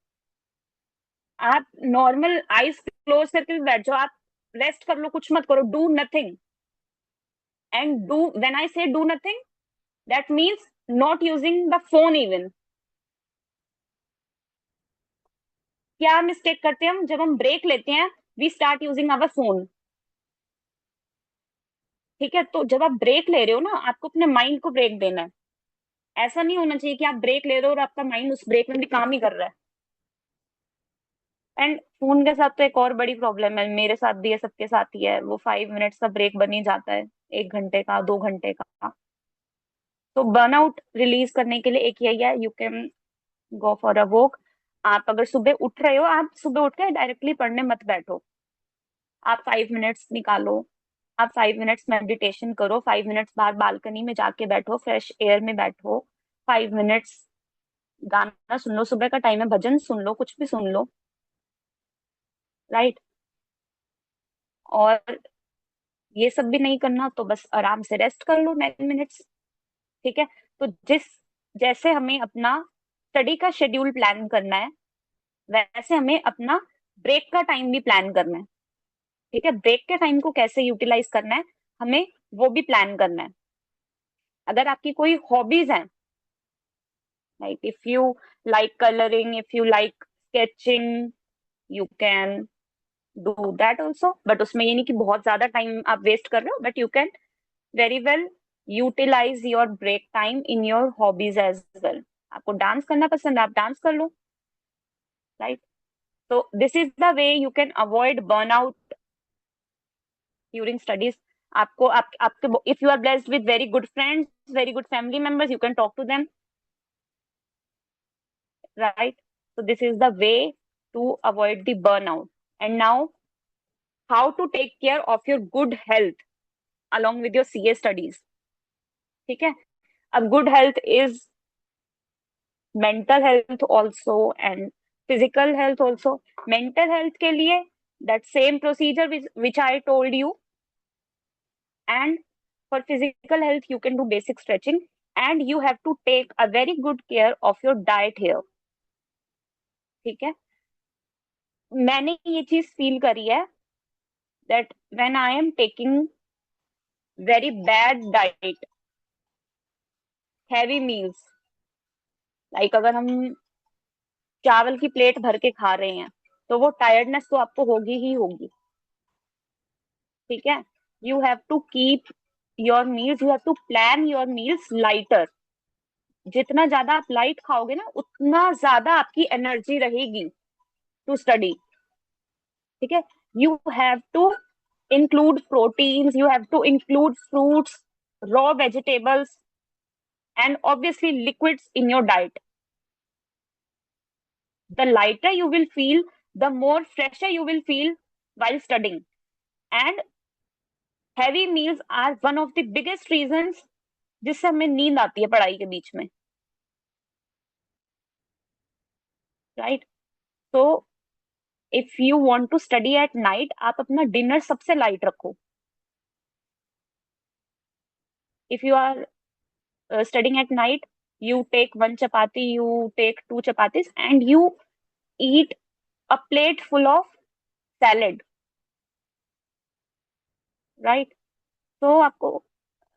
आप नॉर्मल आईज क्लोज करके भी बैठ जाओ, आप रेस्ट कर लो, कुछ मत करो, do nothing. And do, when I say do nothing, that means not using the phone even. क्या मिस्टेक करते हैं हम जब हम ब्रेक लेते हैं? We start using our phone. ठीक है, तो जब आप ब्रेक ले रहे हो ना, आपको अपने माइंड को ब्रेक देना है. ऐसा नहीं होना चाहिए कि आप ब्रेक ले रहे हो और आपका माइंड उस ब्रेक में भी काम ही कर रहा है. एंड फोन के साथ तो एक और बड़ी प्रॉब्लम है, मेरे साथ भी है, सबके साथ ही है, वो 5 मिनट्स का ब्रेक बन ही जाता है, 1 घंटे का, 2 घंटे का. तो बर्नआउट रिलीज करने के लिए एक यही है, you can go for a walk. आप अगर सुबह उठ रहे हो, आप सुबह उठ के डायरेक्टली पढ़ने मत बैठो. आप 5 मिनट्स निकालो, आप 5 मिनट्स मेडिटेशन करो, 5 मिनट्स बाहर बालकनी में जाके बैठो, फ्रेश एयर में बैठो, 5 मिनट्स गाना सुन लो, सुबह का टाइम है, भजन सुन लो, कुछ भी सुन लो, राइट. और ये सब भी नहीं करना तो बस आराम से रेस्ट कर लो 9 मिनट्स. ठीक है, तो जैसे हमें अपना स्टडी का शेड्यूल प्लान करना है, वैसे हमें अपना ब्रेक का टाइम भी प्लान करना है. ठीक है, ब्रेक के टाइम को कैसे यूटिलाइज करना है, हमें वो भी प्लान करना है. अगर आपकी कोई हॉबीज हैं, like if you like colouring, if you like sketching, you can do that also. But उसमें ये नहीं कि बहुत ज्यादा टाइम आप वेस्ट कर रहे हो, but you can very well utilize your break time in your hobbies as well. आपको डांस करना पसंद है, आप डांस कर लो, राइट. तो this is the way you can avoid burnout during studies. आपको आपके if you are blessed with very good friends, very good family members, you can talk to them, right. So this is the way to avoid the burnout. And now, how to take care of your good health along with your CA studies. ठीक है, अब good health is mental health also and physical health also. Mental health के लिए that same procedure which I told you, and for physical health you can do basic stretching, and you have to take a very good care of your diet here. ठीक है, मैंने ये चीज फील करी है that when I am taking very bad diet, heavy meals, like अगर हम चावल की प्लेट भर के खा रहे हैं, तो वो टायर्डनेस तो आपको होगी ही होगी. ठीक है, you have to keep your meals, you have to plan your meals lighter. जितना ज्यादा आप लाइट खाओगे ना, उतना ज्यादा आपकी एनर्जी रहेगी टू स्टडी. ठीक है, you have to include proteins, you have to include fruits, raw vegetables, and obviously liquids in your diet. The lighter you will feel, the more fresher you will feel while studying. And heavy meals are one of the biggest reasons जिससे हमें नींद आती है पढ़ाई के बीच में, right? So if you want to study at night, आप अपना डिनर सबसे लाइट रखो. If you are studying at night, you take 1 chapati, you take 2 chapatis, and you eat a plate full of salad, right? तो आपको,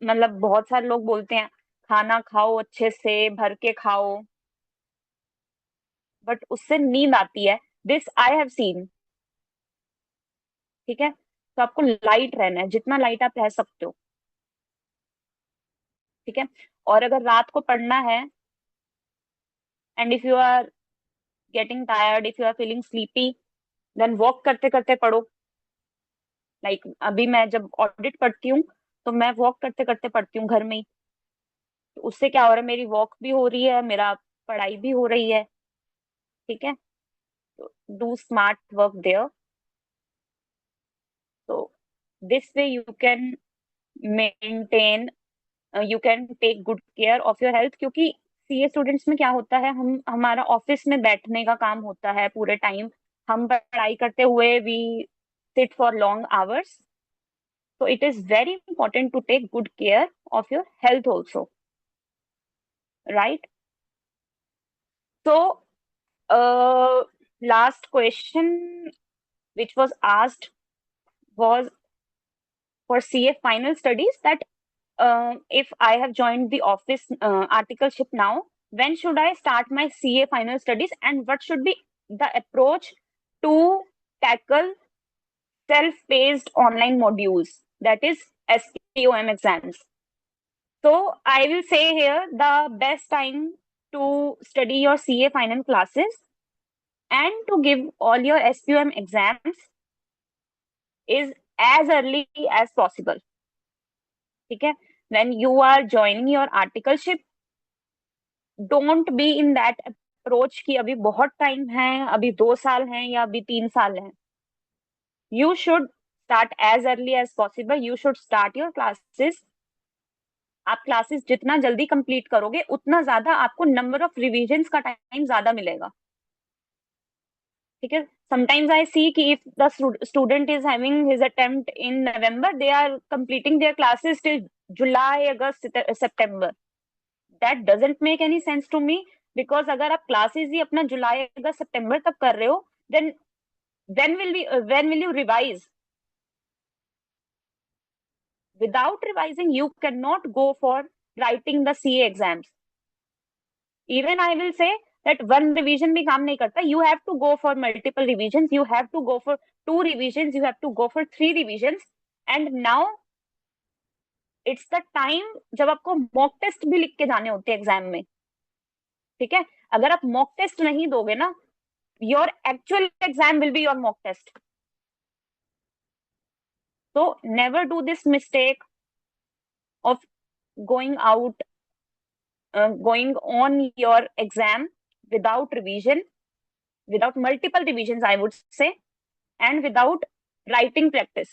मतलब बहुत सारे लोग बोलते हैं खाना खाओ, अच्छे से भर के खाओ, बट उससे नींद आती है. This I have seen. ठीक है, तो आपको लाइट रहना है, जितना लाइट आप रह सकते हो. ठीक है, और अगर रात को पढ़ना है, and if you are getting tired, if you are feeling sleepy, then walk करते करते पढ़ो. लाइक अभी मैं जब ऑडिट पढ़ती हूँ, तो मैं वॉक करते करते पढ़ती हूँ घर में ही. तो उससे क्या हो रहा है, मेरी वॉक भी हो रही है, मेरा पढ़ाई भी हो रही है. ठीक है, तो डू स्मार्ट वर्क देयर. तो this way you can maintain, you can take good care of your health. क्योंकि सीए स्टूडेंट्स में क्या होता है, हम हमारा ऑफिस में बैठने का काम होता है पूरे टाइम, हम पढ़ाई करते हुए we sit for long hours. So it is very important to take good care of your health also, right? So last question which was asked was for CA final studies, that if I have joined the office articleship now, when should I start my CA final studies, and what should be the approach to tackle self-paced online modules, that is SPOM exams? So I will say here, the best time to study your CA final classes and to give all your SPOM exams is as early as possible. ठीक है? When you are joining your articleship, don't be in that approach कि अभी बहुत टाइम है, अभी 2 साल हैं या अभी 3 साल हैं. You should start as early as possible. You should start your classes. आप क्लासेस जितना जल्दी कंप्लीट करोगे उतना ज्यादा आपको नंबर ऑफ रिविजन्स का टाइम ज्यादा मिलेगा. ठीक है? Sometimes I see कि if the student is having his attempt in November, they are completing their classes till July, August, September. That doesn't make any sense to me, because अगर आप क्लासेस ही अपना जुलाई अगस्त सितंबर तक कर रहे हो, then when will you revise? Without revising, you cannot go for writing the CA exams. Even I will say that one revision भी काम नहीं करता. You have to go for multiple revisions. You have to go for 2 revisions. You have to go for 3 revisions. And now it's the time जब आपको मॉक टेस्ट भी लिख के जाने होते हैं एग्जाम में. ठीक है? अगर आप मॉक टेस्ट नहीं दोगे ना, your actual exam will be your mock test. So never do this mistake of going on your exam without revision, without multiple revisions, I would say, and without writing practice.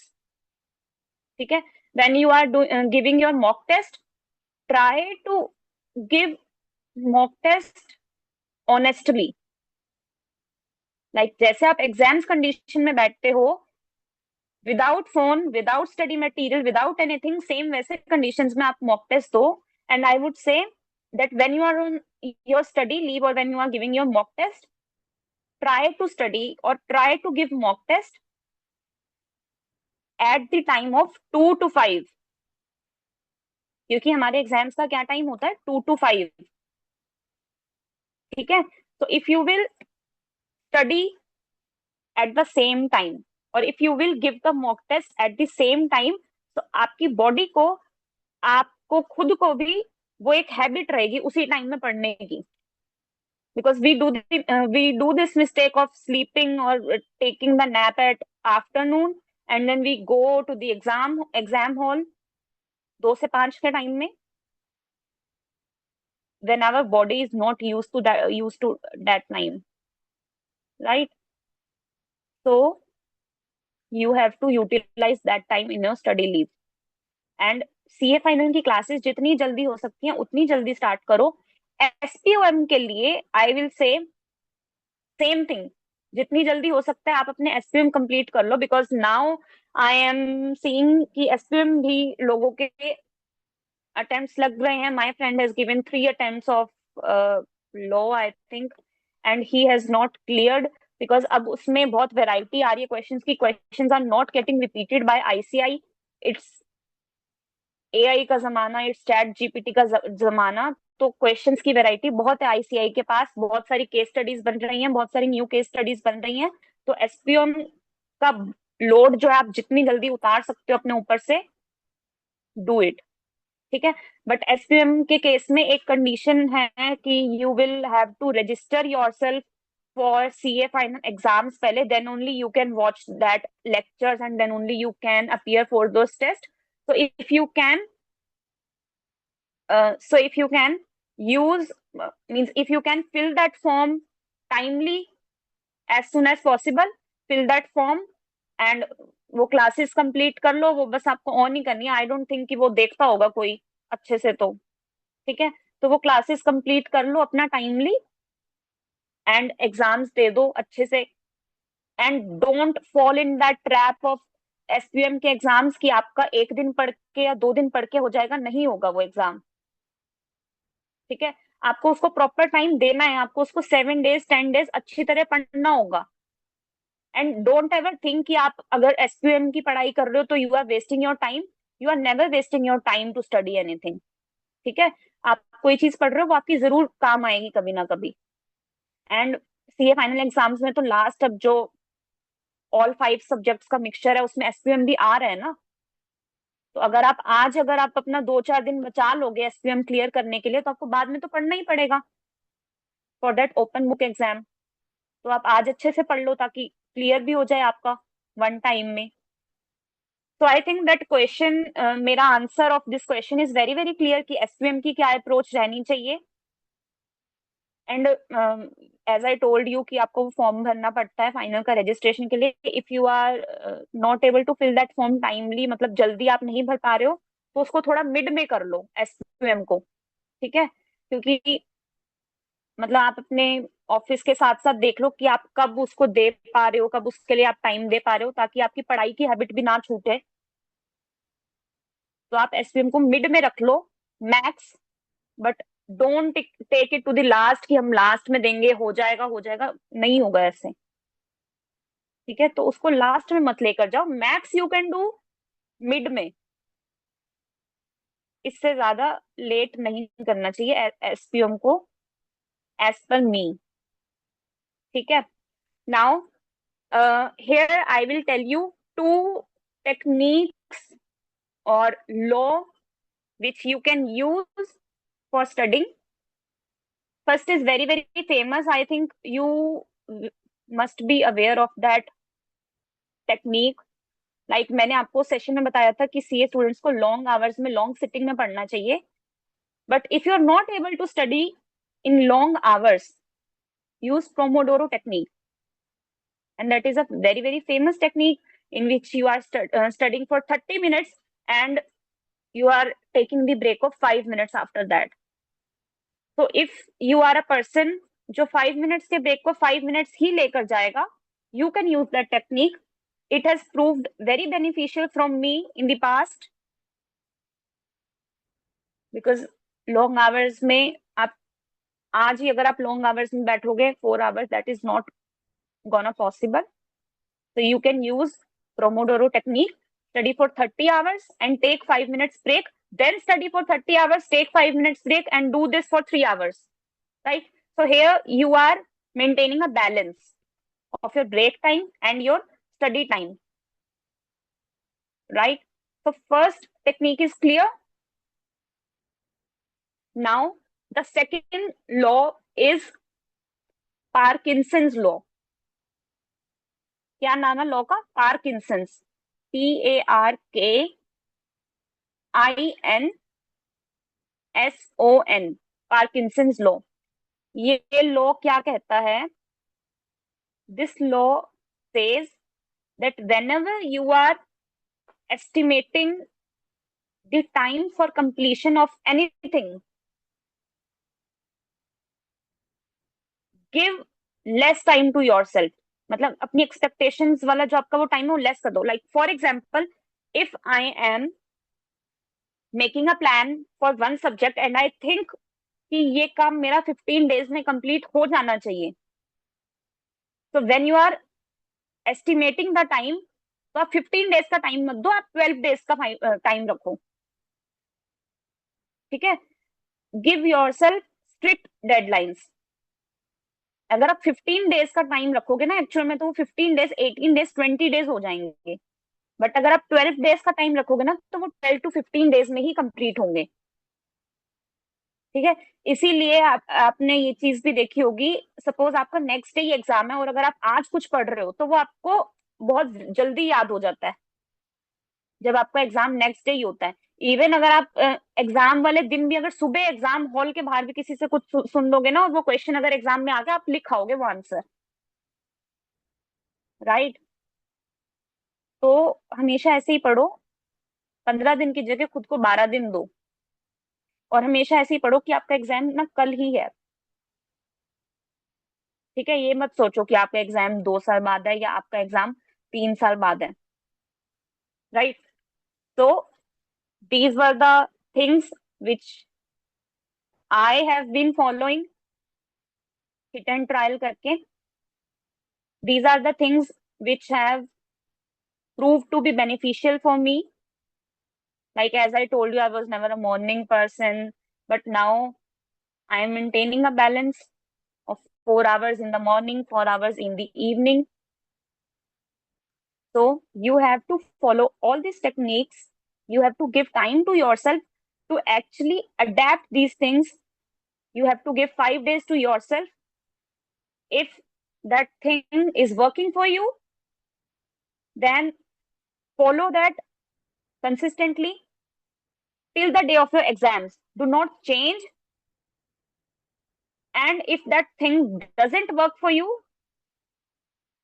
ठीक है? When you are giving your mock test, try to give mock test honestly. Like जैसे आप एग्जाम्स कंडीशन में बैठते हो, without phone, without study material, without anything, same वैसे कंडीशंस में आप मॉक टेस्ट दो. And I would say that when you are on your study leave or when you are giving your mock test, try to study or try to give mock test at the time of 2 to 5, क्योंकि हमारे एग्जाम्स का क्या टाइम होता है? 2 to 5. ठीक है? So if you will study at the same time or if you will give the mock test at the same time, तो आपकी बॉडी को, आपको खुद को भी वो एक हैबिट रहेगी उसी टाइम में पढ़ने की. Because we do this mistake of sleeping or taking the nap at afternoon, and then we go to the exam hall 2 से 5 के टाइम में, when our body is not used to that time, right? So you have to utilize that time in your study leave. And CA final की क्लासेस जितनी जल्दी हो सकती हैं उतनी जल्दी स्टार्ट करो. SPOM के लिए आई विल से सेम थिंग, जितनी जल्दी हो सकता है आप अपने SPOM कंप्लीट कर लो, because now I am seeing कि SPOM भी लोगों के अटेम्प्ट्स लग रहे हैं. My friend has given 3 attempts of law I think, and he has not cleared, because अब उसमें बहुत वेराइटी आ रही है क्वेश्चंस की. Questions are not getting repeated by ICI. It's AI का जमाना, इट्स चैट GPT का जमाना, तो क्वेश्चंस की वैरायटी बहुत है. ICI के पास बहुत सारी केस स्टडीज बन रही हैं, बहुत सारी न्यू केस स्टडीज बन रही हैं. तो SPOM का लोड जो है आप जितनी जल्दी उतार सकते हो अपने ऊपर से, डू इट. ठीक है? बट SPOM के केस में एक कंडीशन है कि you will have to register yourself for CA final exams पहले, then only you can watch that lectures and then only you can appear for those tests. So if you can use means if you can fill that form timely as soon as possible, fill that form and वो classes complete कर लो. वो बस आपको ऑन ही करनी है. I don't think कि वो देखता होगा कोई अच्छे से. तो ठीक है, तो वो classes complete कर लो अपना timely एंड एग्जाम्स दे दो अच्छे से. And don't fall in that trap of SPM के एग्जाम्स कि आपका एक दिन पढ़ के या 2 दिन पढ़ के हो जाएगा, नहीं होगा वो एग्जाम। ठीक है, आपको उसको प्रॉपर टाइम देना है, आपको उसको 7 डेज 10 डेज अच्छी तरह पढ़ना होगा। एंड डोंट एवर थिंक कि आप अगर एसपीएम की पढ़ाई कर रहे हो तो you are wasting your time. You are never wasting your time to study anything. ठीक है, आप कोई चीज पढ़ रहे हो वो आपकी जरूर काम आएगी कभी ना कभी। एंड सीए फाइनल एग्जाम्स में तो लास्ट अब जो ऑल 5 सब्जेक्ट्स का मिक्सचर है उसमें एसपीएम भी आ रहा है ना। तो अगर आप अपना 2-4 दिन बचा लोगे एसपीएम क्लियर करने के लिए, तो आपको बाद में तो पढ़ना ही पड़ेगा for that open book exam. तो आप आज अच्छे से पढ़ लो ताकि क्लियर भी हो जाए आपका वन टाइम में। So I think that question, मेरा answer of this question is very very clear कि एसपीएम की क्या अप्रोच रहनी चाहिए। And as I told you कि आपको फॉर्म भरना पड़ता है फाइनल का रजिस्ट्रेशन के लिए। If you are not able to fill that form timely, मतलब जल्दी आप नहीं भर पा रहे हो, तो उसको थोड़ा मिड में कर लो एसपीएम को। ठीक है, क्योंकि मतलब आप अपने ऑफिस के साथ साथ देख लो कि आप कब उसको दे पा रहे हो, कब उसके लिए आप टाइम दे पा रहे हो, ताकि आपकी पढ़ाई की हैबिट भी ना छूटे। तो आप एसपीएम को मिड में रख लो max, but don't take it to the last कि हम लास्ट में देंगे, हो जाएगा, नहीं होगा ऐसे। ठीक है, तो उसको लास्ट में मत लेकर जाओ, max you can do mid में, इससे ज्यादा लेट नहीं करना चाहिए एसपीएम को एज पर मी। ठीक है, now here I will tell you 2 techniques और law which you can use for studying. First is very very famous. I think you must be aware of that technique. Like मैंने आपको सेशन में बताया था कि सीए स्टूडेंट्स को लॉन्ग आवर्स में लॉन्ग सिटिंग में पढ़ना चाहिए। But if you are not able to study in long hours, use Pomodoro technique, and that is a very very famous technique in which you are studying for 30 minutes and you are taking the break of 5 minutes after that. So if you are a person जो 5 minutes के ब्रेक को 5 minutes ही लेकर जाएगा, you can use that technique. It has proved very beneficial from me in the past, because long hours में आप आज ही अगर आप long hours में बैठोगे 4 hours, that is not gonna possible. So you can use Pomodoro technique, study for 30 hours and take 5 minutes break, then study for 30 hours, take 5 minutes break and do this for 3 hours, right? So here you are maintaining a balance of your break time and your study time, right? So first technique is clear. Now the second law is Parkinson's law. क्या नाम है लॉ का? Parkinson's, PARKINSON, Parkinson's law. ये लॉ क्या कहता है? This law says that whenever you are estimating the time for completion of anything, give less time to yourself. मतलब अपनी एक्सपेक्टेशंस वाला जो आपका वो टाइम है वो लेस कर दो। Like for example, if I am making a plan for one subject and I think कि ये काम मेरा 15 डेज में कंप्लीट हो जाना चाहिए, तो when you are estimating the time, तो आप 15 डेज का टाइम मत दो, आप 12 डेज का टाइम रखो। ठीक है, गिव योरसेल्फ स्ट्रिक्ट डेडलाइंस। अगर आप 15 डेज का टाइम रखोगे ना, एक्चुअल में तो वो 15 डेज 18 डेज 20 डेज हो जाएंगे, बट अगर आप 12 डेज का टाइम रखोगे ना तो वो 12 to 15 डेज में ही कंप्लीट होंगे। ठीक है, इसीलिए आपने ये चीज भी देखी होगी, सपोज आपका नेक्स्ट डे एग्जाम है और अगर आप आज कुछ पढ़ रहे हो तो वो आपको बहुत जल्दी याद हो जाता है जब आपका एग्जाम नेक्स्ट डे ही होता है। इवन अगर आप एग्जाम वाले दिन भी अगर सुबह एग्जाम हॉल के बाहर भी किसी से कुछ सुन लोगे ना और वो क्वेश्चन अगर एग्जाम में आ गया, आप लिख आओगे वो आंसर, राइट? तो हमेशा ऐसे ही पढ़ो, 15 दिन की जगह खुद को 12 दिन दो, और हमेशा ऐसे ही पढ़ो कि आपका एग्जाम ना कल ही है। ठीक है, ये मत सोचो कि आपका एग्जाम 2 साल बाद है या आपका एग्जाम 3 साल बाद है, right? So these were the things which I have been following, hit and trial करके. These are the things which have proved to be beneficial for me. Like as I told you, I was never a morning person, but now I am maintaining a balance of 4 hours in the morning, 4 hours in the evening. So you have to follow all these techniques. You have to give time to yourself to actually adapt these things. You have to give 5 days to yourself. If that thing is working for you, then follow that consistently till the day of your exams. Do not change. And if that thing doesn't work for you,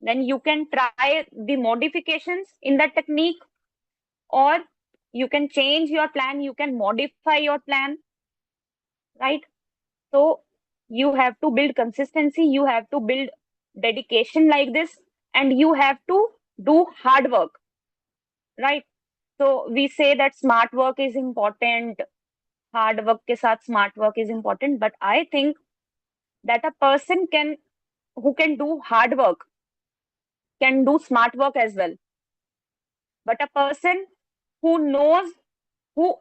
then you can try the modifications in that technique, or you can change your plan, you can modify your plan, right? So you have to build consistency, you have to build dedication like this, and you have to do hard work, right? So we say that smart work is important, hard work ke saath smart work is important, but I think that a person who can do hard work can do smart work as well. But a person who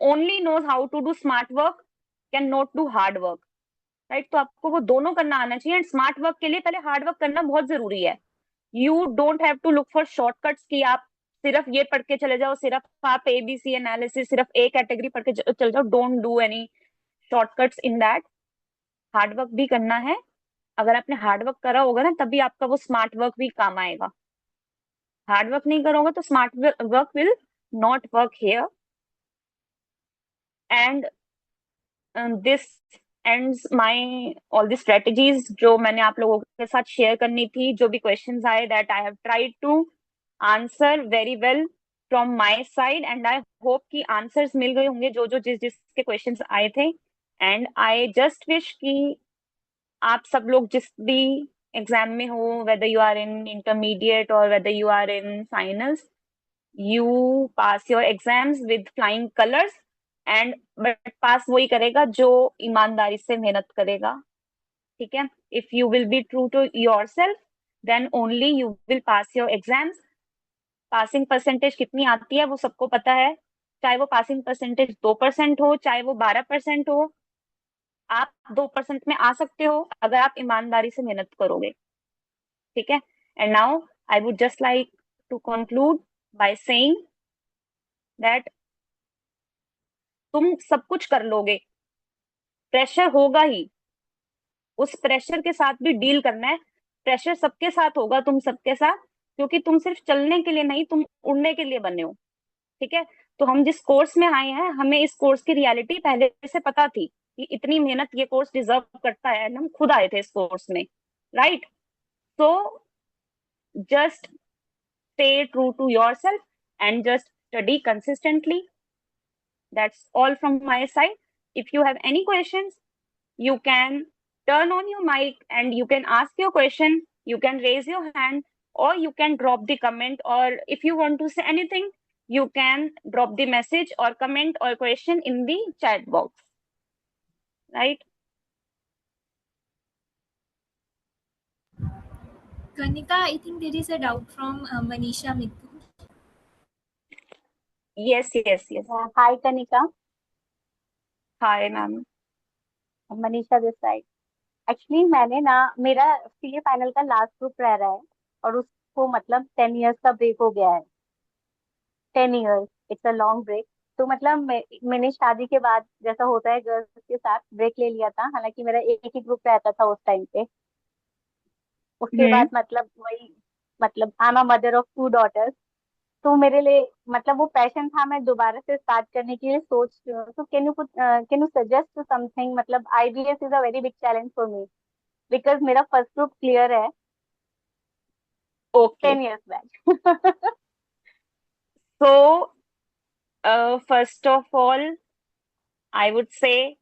only knows how to do smart work cannot do hard work, right? तो आपको वो दोनों करना आना चाहिए, एंड स्मार्ट वर्क के लिए पहले हार्ड वर्क करना बहुत जरूरी है. You don't have to look for shortcuts कि आप सिर्फ ये पढ़ के चले जाओ, सिर्फ आप एबीसी एनालिसिस सिर्फ ए कैटेगरी पढ़ के चले जाओ. Don't do any shortcuts in that. Hard work भी करना है. अगर आपने हार्ड वर्क करा होगा ना, तभी आपका वो स्मार्ट वर्क भी काम आएगा. हार्ड वर्क नहीं करोगे तो smart work will not work here. And this ends my all the strategies जो मैंने आप लोगों के साथ शेयर करनी थी. जो भी क्वेश्चंस आए, that I have tried to answer very well from my side, and I hope कि आंसर्स मिल गए होंगे जो जिसके क्वेश्चंस आए थे. एंड आई जस्ट विश कि आप सब लोग जिस भी एग्जाम में हो, whether you are in intermediate और whether you are in finals, you pass your exams with flying colours. And but pass वही करेगा जो ईमानदारी से मेहनत करेगा, ठीक है? If you will be true to your self, then only you will pass your exams. Passing percentage कितनी आती है वो सबको पता है. चाहे वो पासिंग परसेंटेज 2% हो, चाहे वो 12% हो, आप 2% में आ सकते हो अगर आप ईमानदारी से मेहनत करोगे, ठीक है? And now I would just like to conclude by saying that तुम सब कुछ कर लोगे. प्रेशर होगा ही, उस प्रेशर के साथ भी डील करना है. प्रेशर सबके साथ होगा, तुम सबके साथ, क्योंकि तुम सिर्फ चलने के लिए नहीं, तुम उड़ने के लिए बने हो, ठीक है? तो हम जिस कोर्स में आए हैं, हमें इस कोर्स की रियलिटी पहले से पता थी कि इतनी मेहनत ये कोर्स डिजर्व करता है. हम खुद आए थे इस कोर्स में, right? So just stay true to yourself and just study consistently. That's all from my side. If you have any questions, you can turn on your mic and you can ask your question. You can raise your hand or you can drop the comment, or if you want to say anything, you can drop the message or comment or question in the chat box, right? Kanika, I think there is a doubt from Manisha Mittu. Yes. Hi, Kanika. Hi, ma'am. Manisha this side. Actually मैंने ना, मेरा सीए फाइनल का लास्ट ग्रुप रह रहा है और उसको मतलब 10 इयर्स का ब्रेक हो गया है. 10 years, it's a long break. तो मतलब मैंने शादी के बाद, जैसा होता है गर्ल्स के साथ, ब्रेक ले लिया था. हालांकि मेरा एक ही ग्रुप रहता था उस टाइम पे. उसके बाद मतलब वही, मतलब I am a mother of 2 daughters. तो मेरे लिए मतलब वो पैशन था, मैं दोबारा से स्टार्ट करने के लिए सोच रही हूँ. तो कैन यू सजेस्ट समथिंग? मतलब IBS is a very big challenge for me because मेरा फर्स्ट ग्रुप क्लियर है Okay. 10 years back. So, first of all, I would say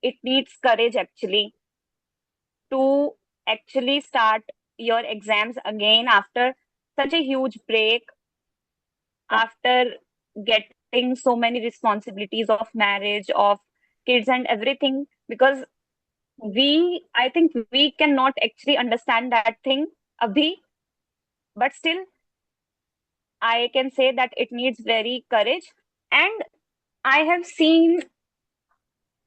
it needs courage actually. to actually start your exams again after such a huge break, after getting so many responsibilities of marriage, of kids and everything, because I think we cannot actually understand that thing abhi, but still I can say that it needs very courage. And I have seen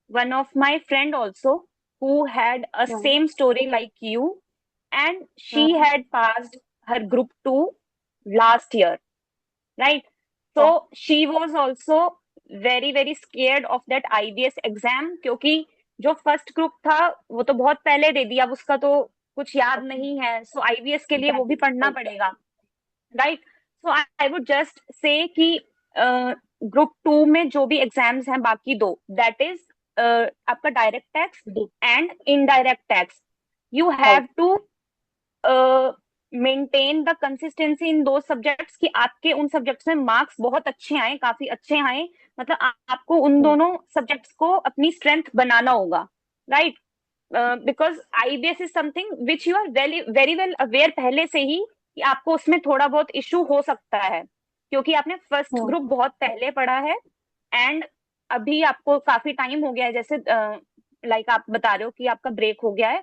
one of my friend also who had a Hmm. same story like you, and she Hmm. had passed her group 2 last year, right? Oh, So she was also very very scared of that IBS exam, क्योंकि जो फर्स्ट ग्रुप था वो तो बहुत पहले दे दिया, अब उसका तो कुछ याद नहीं है, सो आईबीएस के लिए वो भी exactly. पढ़ना Right. पड़ेगा, right? So I would just say कि ग्रुप 2 में जो भी एग्जाम्स हैं बाकी दो, दैट इज आपका direct tax D. And indirect tax, you have Right. To maintain the consistency in दो सब्जेक्ट्स, कि आपके उन सब्जेक्ट्स में मार्क्स बहुत अच्छे आए, काफी अच्छे आए, मतलब आपको उन Hmm. दोनों सब्जेक्ट्स को अपनी स्ट्रेंथ बनाना होगा, right? Because IBS is something which you are very well aware पहले से ही कि आपको उसमें थोड़ा बहुत इशू हो सकता है, क्योंकि आपने फर्स्ट Hmm. ग्रुप बहुत पहले पढ़ा है, एंड अभी आपको काफी टाइम हो गया है, जैसे लाइक आप बता रहे हो कि आपका ब्रेक हो गया है,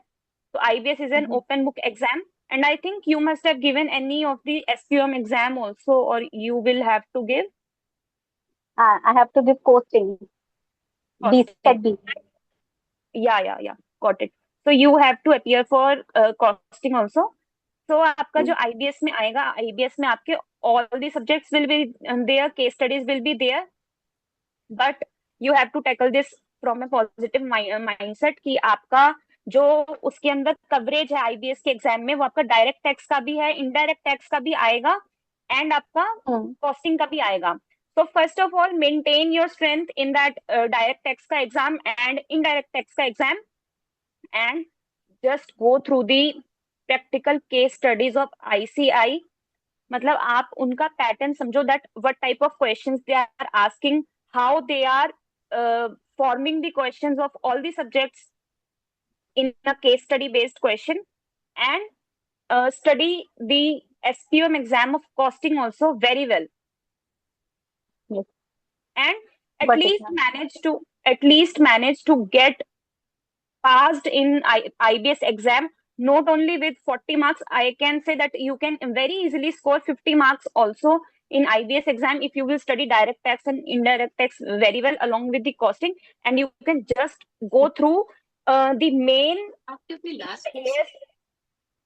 तो IBS is an Mhm. open book exam, and I think you must have given any of the SQM exam also, or you will have to give I have to give costing. B costing. set B. Yeah, got it. So you have to appear for costing also. So आपका जो Hmm. IBS में आएगा, IBS में आपके all the subjects will be there, case studies will be there, but you have to tackle this from a positive mindset कि आपका जो उसके अंदर कवरेज है आईबीएस के एग्जाम में, वो आपका डायरेक्ट टैक्स का भी है, इनडायरेक्ट टैक्स का भी आएगा, एंड आपका Hmm. कॉस्टिंग का भी आएगा. So first of all, maintain your strength in that direct tax का exam and indirect tax का exam, and just go through the practical case studies of ICI. मतलब आप उनका पैटर्न समझो, that what type of questions they are asking, how they are forming the questions of all the subjects in a case study based question, and study the SPM exam of costing also very well, Yes. and at Got it, least ma'am. manage to get passed in IBS exam, not only with 40 marks. I can say that you can very easily score 50 marks also in IBS exam if you will study direct tax and indirect tax very well along with the costing, and you can just go through the main AS,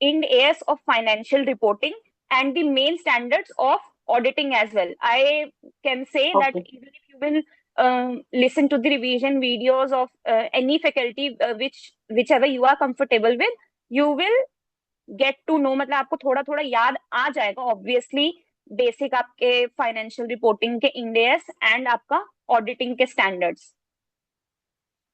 Ind AS of financial reporting and the main standards of auditing as well. I can say that Okay. even if you will listen to the revision videos of any faculty whichever you are comfortable with, you will get to know, मतलब आपको थोड़ा थोड़ा याद आ जाएगा ऑब्वियसली, बेसिक आपके फाइनेंशियल रिपोर्टिंग के इंड एस एंड आपका ऑडिटिंग के standards,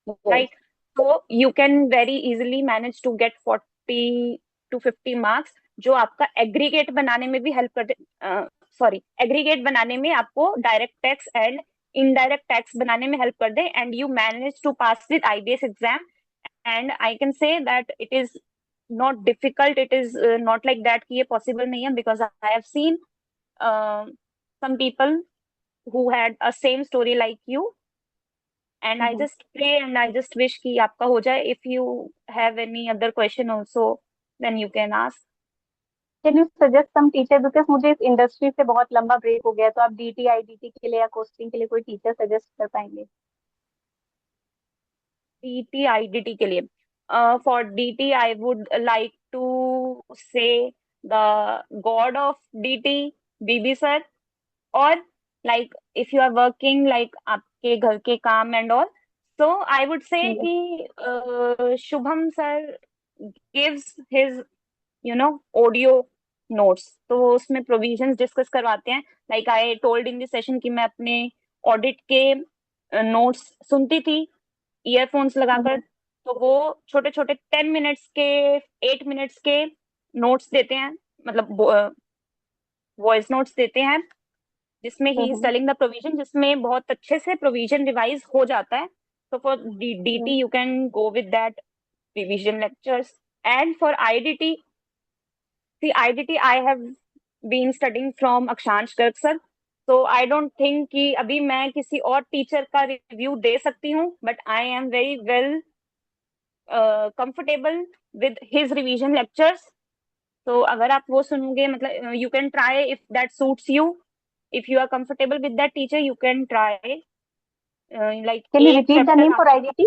Yes. right? So you can very easily manage to get 40 to 50 marks, जो आपका एग्रीगेट बनाने में भी हेल्प करते, सॉरी एग्रीगेट बनाने में आपको direct tax and indirect tax बनाने में हेल्प कर दे, and you manage to pass with IBS exam. And I can say that it is not difficult, it is not like that कि ये possible नहीं है, because I have seen some people who had a same story like you, and I Mhm. just pray and I just wish कि आपका हो जाए. If you have any other question also, then you can ask. Can you suggest some teacher, because मुझे इस इंडस्ट्री से बहुत लंबा ब्रेक हो गया, तो आप DT IDT के लिए या कोस्टिंग के लिए कोई टीचर सजेस्ट कर पाएंगे? DT IDT के लिए for DT I would like to say the god of DT, BB sir, or like if you are working like आपके घर के काम and all, so I would say Yes. कि Shubham sir gives his audio notes, तो वो उसमें प्रोविजंस डिस्कस करवाते हैं. Like I told in this session कि मैं अपने ऑडिट के नोट्स सुनती थी ईयरफोन्स लगाकर, Mhm. तो वो छोटे छोटे 10 मिनट्स के 8 मिनट्स के नोट्स देते हैं, मतलब वॉइस नोट्स देते हैं, जिसमें he is Mhm. Telling the provision, जिसमें बहुत अच्छे से प्रोविजन रिवाइज हो जाता है. So for DT, Mhm. you can go with that revision lectures. And for IDT, see, IDT I have been studying from Akshansh Garg sir. So I don't think कि अभी मैं किसी और टीचर का रिव्यू दे सकती हूँ, but I am very well comfortable with his revision lectures. So अगर आप वो सुनोगे, मतलब you can try if that suits you. If you are comfortable with that teacher, you can try. Like Can you एक repeat the chapter name for IDT?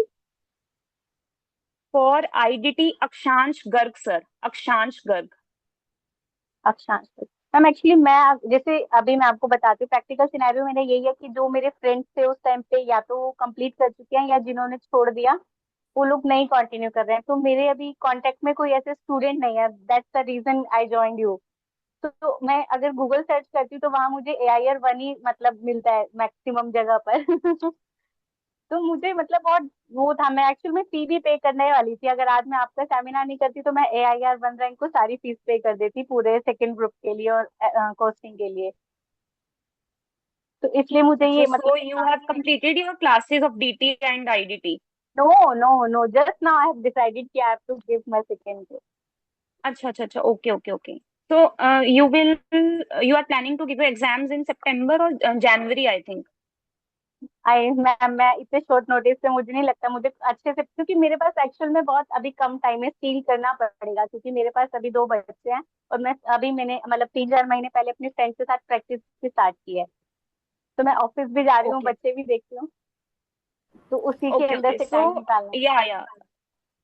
for IDT Akshansh Garg sir. Akshansh Garg. अक्षांश मैम, एक्चुअली मैं जैसे अभी मैं आपको बताती हूँ, प्रैक्टिकल सिनेरियो मेरा यही है कि जो मेरे फ्रेंड्स थे उस टाइम पे या तो वो कंप्लीट कर चुके हैं या जिन्होंने छोड़ दिया वो लोग नहीं कंटिन्यू कर रहे हैं, तो मेरे अभी कांटेक्ट में कोई ऐसे स्टूडेंट नहीं है। That's the reason I joined you. तो मैं अगर गूगल सर्च करती हूँ तो वहां मुझे AIR 1 ही मतलब मिलता है मैक्सिमम जगह पर। तो मुझे मतलब बहुत वो था, मैं एक्चुअल में फी भी पे करने वाली थी। अगर आज मैं आपका सेमिनार नहीं करती तो मैं AIR 1 रैंक को सारी फीस पे कर देती पूरे सेकंड ग्रुप के लिए और कोचिंग के लिए। तो इसलिए मुझे अच्छा, ये so मतलब you have completed your classes of DT and IDT. No no no, just now I have decided कि I have to give my second group. अच्छा, okay. So you are planning to give your exams in September or January, I think. मैं इतने शॉर्ट नोटिस पे मुझे नहीं लगता मुझे अच्छे से, क्योंकि मेरे पास एक्चुअल में बहुत अभी कम टाइम है, स्टील करना पड़ेगा क्योंकि मेरे पास अभी 2 बच्चे हैं और मैं अभी मैंने मतलब 3-4 महीने पहले अपने फ्रेंड के साथ प्रैक्टिस भी स्टार्ट की है। तो मैं ऑफिस भी जा रही हूँ, Okay. बच्चे भी देखती हूँ, तो उसी के अंदर Okay. से टाइम So निकालना है। yeah.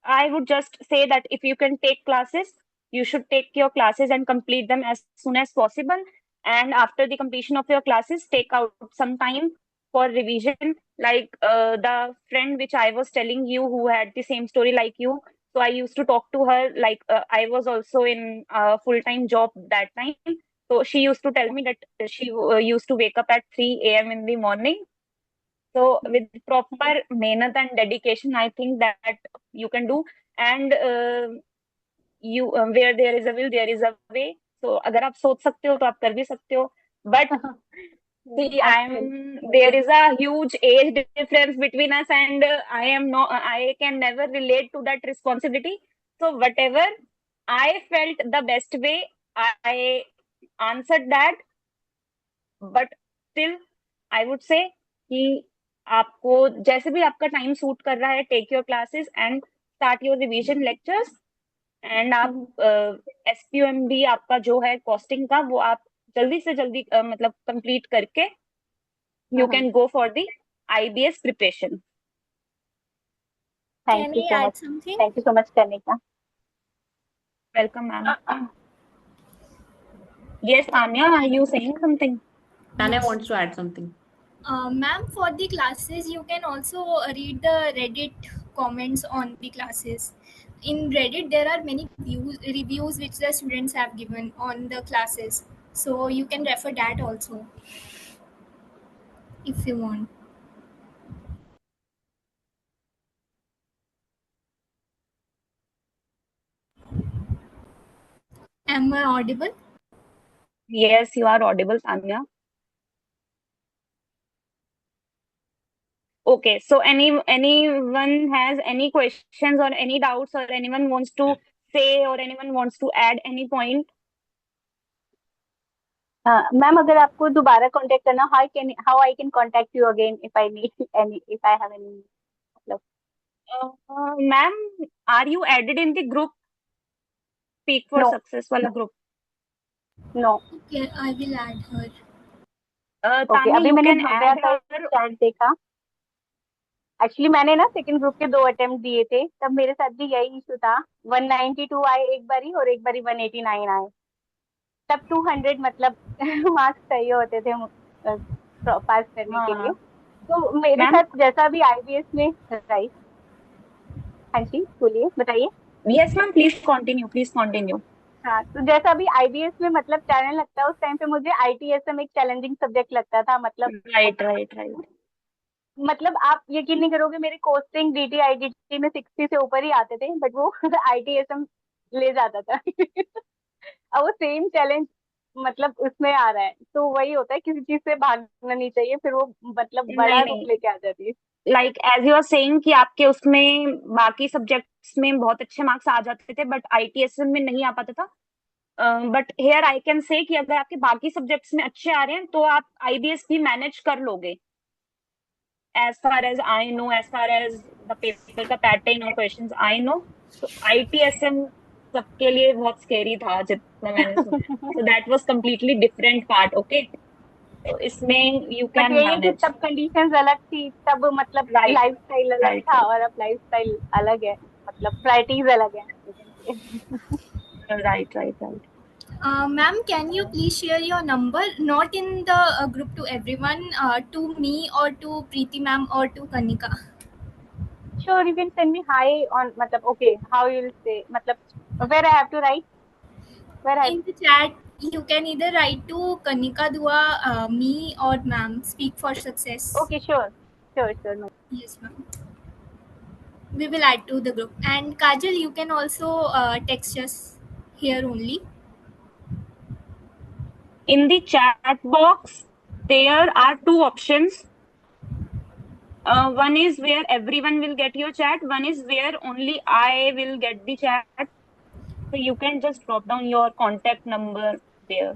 I would just say that if you can take classes, you should take your classes and complete them as soon as possible. And after the completion of your classes, take out some time for revision. Like the friend which I was telling you who had the same story like you. So I used to talk to her like I was also in a full-time job that time. So she used to tell me that she used to wake up at 3 a.m. in the morning. So with proper mehnat and dedication, I think that you can do. And you where there is a will, there is a way. So अगर आप सोच सकते हो तो आप कर भी सकते हो. But see, there is a huge age difference between us, and I can never relate to that responsibility. So whatever I felt the best way, I answered that. But still, I would say कि आपको जैसे भी आपका टाइम सूट कर रहा है, take your classes and start your revision lectures. And आप SPOM भी आपका जो है कॉस्टिंग का, वो आप जल्दी से जल्दी मतलब कंप्लीट करके you can go for the IBS preparation. Can thank you I so add much, something? Thank you so much करने का। Welcome, ma'am. Yes, Tanya, are you saying something? Tanya wants to add something. Ma'am, for the classes, you can also read the Reddit comments on the classes. In Reddit, there are many reviews which the students have given on the classes. So you can refer that also if you want. Am I audible? Yes, you are audible, Tanya. Okay, so anyone has any questions or any doubts, or anyone wants to say, or anyone wants to add any point? Ma'am, अगर आपको दोबारा कांटेक्ट करना, how I can contact you again if I need any, if I have any मतलब। Ma'am, are you added in the group Speak for no Success वाला group? No. Okay, I will add her. Okay, Tanya, अभी you मैंने can नव्या add का her. चैट देखा। एक्चुअली मैंने ना सेकंड ग्रुप के 2 अटेम्प्ट दिए थे, तब मेरे साथ भी यही इशू था। 192 आए एक बारी और एक बारी 189 आए। तब 200 मतलब मार्क्स चाहिए होते थे पास करने के लिए। हाँ, तो मेरे मैम. साथ जैसा भी IBS में राइट। हाँ जी, बोलिए, बताइए। Yes, ma'am. Please continue. Please continue. हाँ, तो जैसा भी IBS में मतलब चैलेंज लगता है, उस टाइम पे मुझे ITSM एक चैलेंजिंग सब्जेक्ट लगता था। Right. मतलब आप यकीन नहीं करोगे, मेरे कोस्टिंग DT IDT में 60 से ऊपर ही आते थे, बट वो ITSM ले जाता था। अब वो सेम चैलेंज मतलब उसमें आ रहा है, तो वही होता है, किसी चीज से भागना नहीं चाहिए, फिर वो मतलब बड़ा नहीं रूप नहीं, लेके आ जाती है। like as you are saying कि आपके उसमें बाकी सब्जेक्ट सब्जेक्ट्स में बहुत अच्छे मार्क्स आ जाते थे, बट ITSM में नहीं आ पाता था. बट हेयर आई कैन से कि अगर आपके बाकी सब्जेक्ट्स में अच्छे आ रहे हैं तो आप IBS भी मैनेज कर लोगे. As far as I know, as far as the paper का pattern और questions I know, तो ITSM सबके लिए बहुत scary था जितना मैंने सुना. So that was completely different part, okay? तो इसमें you बट can यही है कि manage. तब कंडीशंस अलग थी, तब मतलब Right, लाइफस्टाइल अलग right, था, और अब लाइफस्टाइल अलग है, मतलब प्रायोरिटीज अलग है. right, right, right. Ma'am, can you please share your number, not in the group to everyone, to me or to Preeti ma'am or to Kanika? Sure, you can send me hi on, मतलब okay, how you'll say, मतलब where I have to write, where I In the chat, you can either write to Kanika Dua, me or ma'am. Speak for success. okay, sure, no. Yes, ma'am. We will add to the group. And Kajal, you can also text us here only. In the chat box, there are two options. One is where everyone will get your chat. One is where only I will get the chat. So you can just drop down your contact number there.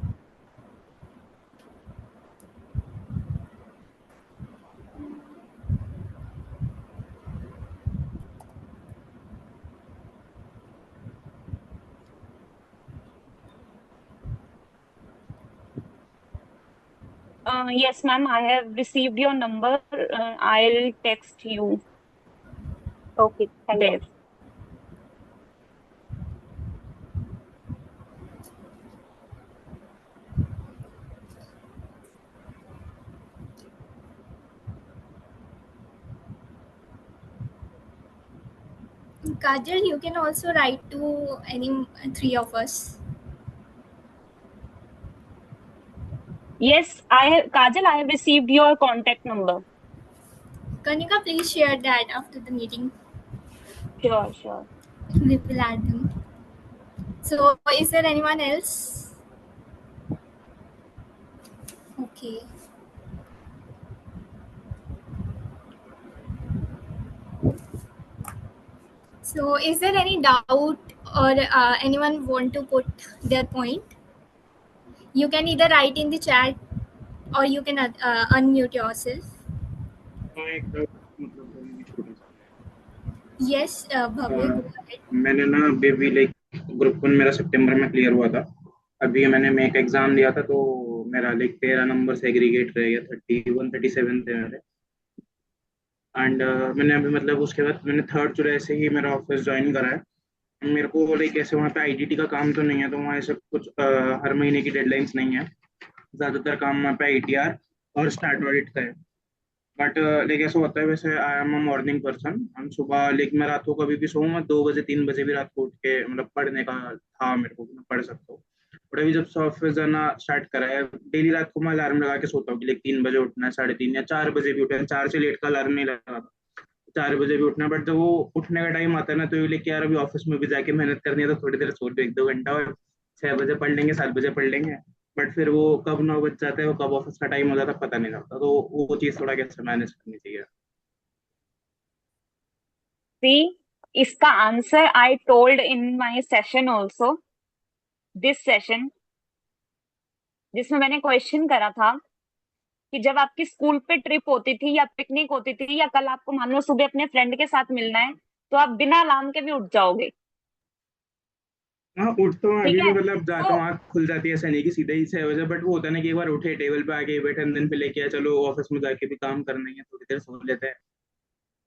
Yes, ma'am, I have received your number. I'll text you Okay, thank there. you. Kajal, you can also write to any three of us. Yes, Kajal, I have received your contact number. Kanika, please share that after the meeting. Sure, sure. We will add them. So, is there anyone else? Okay. So, is there any doubt or anyone want to put their point? You can either write in the chat or you can unmute yourself. हाँ, एक मतलब कोई भी छोटा सा Yes, Bhavya, go ahead. मैंने ना अभी भी लाइक ग्रुप 1 मेरा सितंबर में क्लियर हुआ था. अभी मैंने मेक एग्जाम दिया था तो मेरा लाइक 13 नंबर सेग्रीगेट रह गया. 31 37 थे मेरे. एंड मैंने अभी मतलब उसके बाद मैंने 3 जुलाई से ही मेरा ऑफिस ज्वाइन करा है. मेरे को लाइक ऐसे वहाँ पे आईडीटी का काम तो नहीं है, तो वहाँ ऐसे कुछ हर महीने की डेडलाइंस नहीं है. ज्यादातर काम वहाँ पे आईटीआर और स्टार्ट ऑडिट का है. बट लाइक ऐसा होता है, वैसे आई एम अ मॉर्निंग पर्सन. हम सुबह लाइक मैं रात को कभी भी सोऊं, मैं 2 बजे 3 बजे भी रात को उठ के मतलब पढ़ने का था मेरे को, मैं पढ़ सकता हूँ. बट अभी जब से ऑफिस जाना स्टार्ट करा है, डेली रात को मैं अलार्म लगा के सोता हूँ कि लाइक 3 बजे उठना है, 3:30 या 4 बजे भी उठना है. 4 से लेट का अलार्म नहीं लगा था, 4 बजे भी उठना है. बट जब वो उठने का टाइम आता है ना, तो ये लाइक यार अभी ऑफिस में भी जाके मेहनत करनी है, तो थोड़ी देर सो लो 1 2 घंटा, और 6 बजे पढ़ लेंगे, 7 बजे पढ़ लेंगे. बट फिर वो कब 9 बज जाता है, वो कब ऑफिस का टाइम हो जाता है पता नहीं लगता. तो वो चीज़ थोड़ा कैसे मैनेज करनी चाहिए. See, इसका answer I told in my session also. This session, जिसमें मैंने क्वेश्चन करा था कि जब आपकी स्कूल पे ट्रिप होती थी या पिकनिक होती थी, या कल आपको मान लो सुबह अपने फ्रेंड के साथ मिलना है, तो आप बिना अलार्म के भी उठ जाओगे. हाँ, उठता हूँ ठीक अभी भी, है. मतलब जाता तो हूँ, आँख खुल जाती है, ऐसा नहीं कि सीधा ही 6 बजे. बट वो होता है ना कि एक बार उठे, टेबल पे आके बैठे, दिन पे लेके आए, चलो ऑफिस में जाके भी काम करना ही है, थोड़ी देर सो लेते हैं,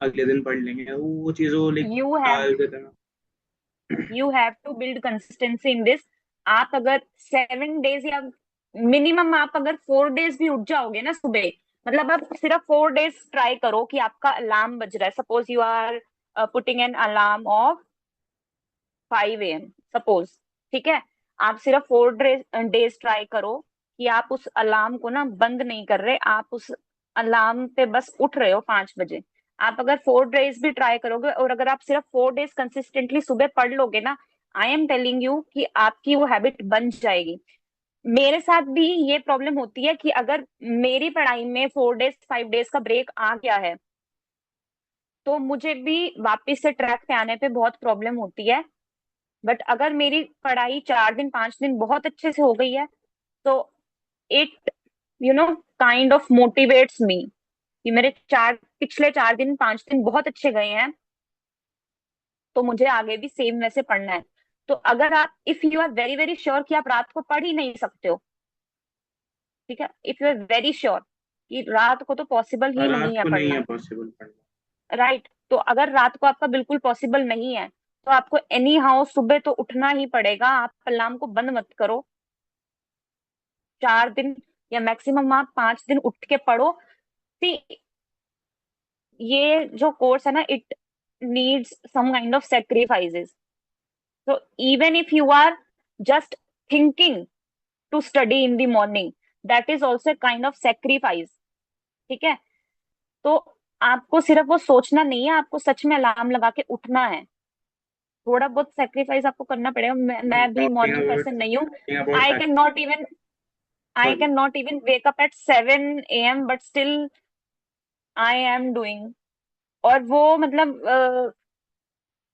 अगले दिन पढ़ लेंगे. वो चीज़ वो लाइक यू हैव टाल देते हैं ना. You have to build consistency in this. आप अगर 7 डेज या मिनिमम आप अगर 4 डेज भी उठ जाओगे ना सुबह, मतलब आप सिर्फ 4 डेज ट्राई करो कि आपका अलार्म बज रहा है. Suppose you are putting an alarm of 5 AM, suppose. ठीक है. आप सिर्फ 4 डेज ट्राई करो कि आप उस अलार्म को ना बंद नहीं कर रहे, आप उस अलार्म पे बस उठ रहे हो 5 बजे. आप अगर 4 डेज भी ट्राई करोगे, और अगर आप सिर्फ 4 डेज कंसिस्टेंटली सुबह पढ़ लोगे ना, आई एम टेलिंग यू कि आपकी वो हैबिट बन जाएगी. मेरे साथ भी ये प्रॉब्लम होती है कि अगर मेरी पढ़ाई में 4 डेज 5 डेज का ब्रेक आ गया है, तो मुझे भी वापस से ट्रैक पे आने पे बहुत प्रॉब्लम होती है। बट अगर मेरी पढ़ाई 4 दिन 5 दिन बहुत अच्छे से हो गई है, तो it kind of motivates me कि मेरे पिछले 4 दिन 5 दिन बहुत अच्छे गए हैं, तो मुझे आगे भी सेम वैसे पढ़ना है। तो अगर आप, if you are very very sure कि आप रात को पढ़ ही नहीं सकते हो, ठीक है, if you are very sure कि रात को तो पॉसिबल ही रात नहीं है को नहीं पढ़ना, है पॉसिबल पढ़ना। राइट, तो अगर रात को आपका बिल्कुल पॉसिबल नहीं है, तो आपको एनी हाउ सुबह तो उठना ही पड़ेगा। आप अलार्म को बंद मत करो, 4 दिन या मैक्सिमम आप 5 दिन उठ के पढ़ो। सी, ये जो कोर्स है ना, it needs some kind of sacrifices. so even if you are just thinking to study in the morning, that is also a kind of sacrifice, ठीक है। तो आपको सिर्फ वो सोचना नहीं है, आपको सच में अलार्म लगा के उठना है। थोड़ा बहुत सेक्रीफाइस आपको करना पड़ेगा। मैं भी टॉकिंग मॉर्निंग अबाउट पर्सन नहीं हूँ। Talking about I can not even I sorry. Can not even wake up at 7 AM, but still I am doing. और वो मतलब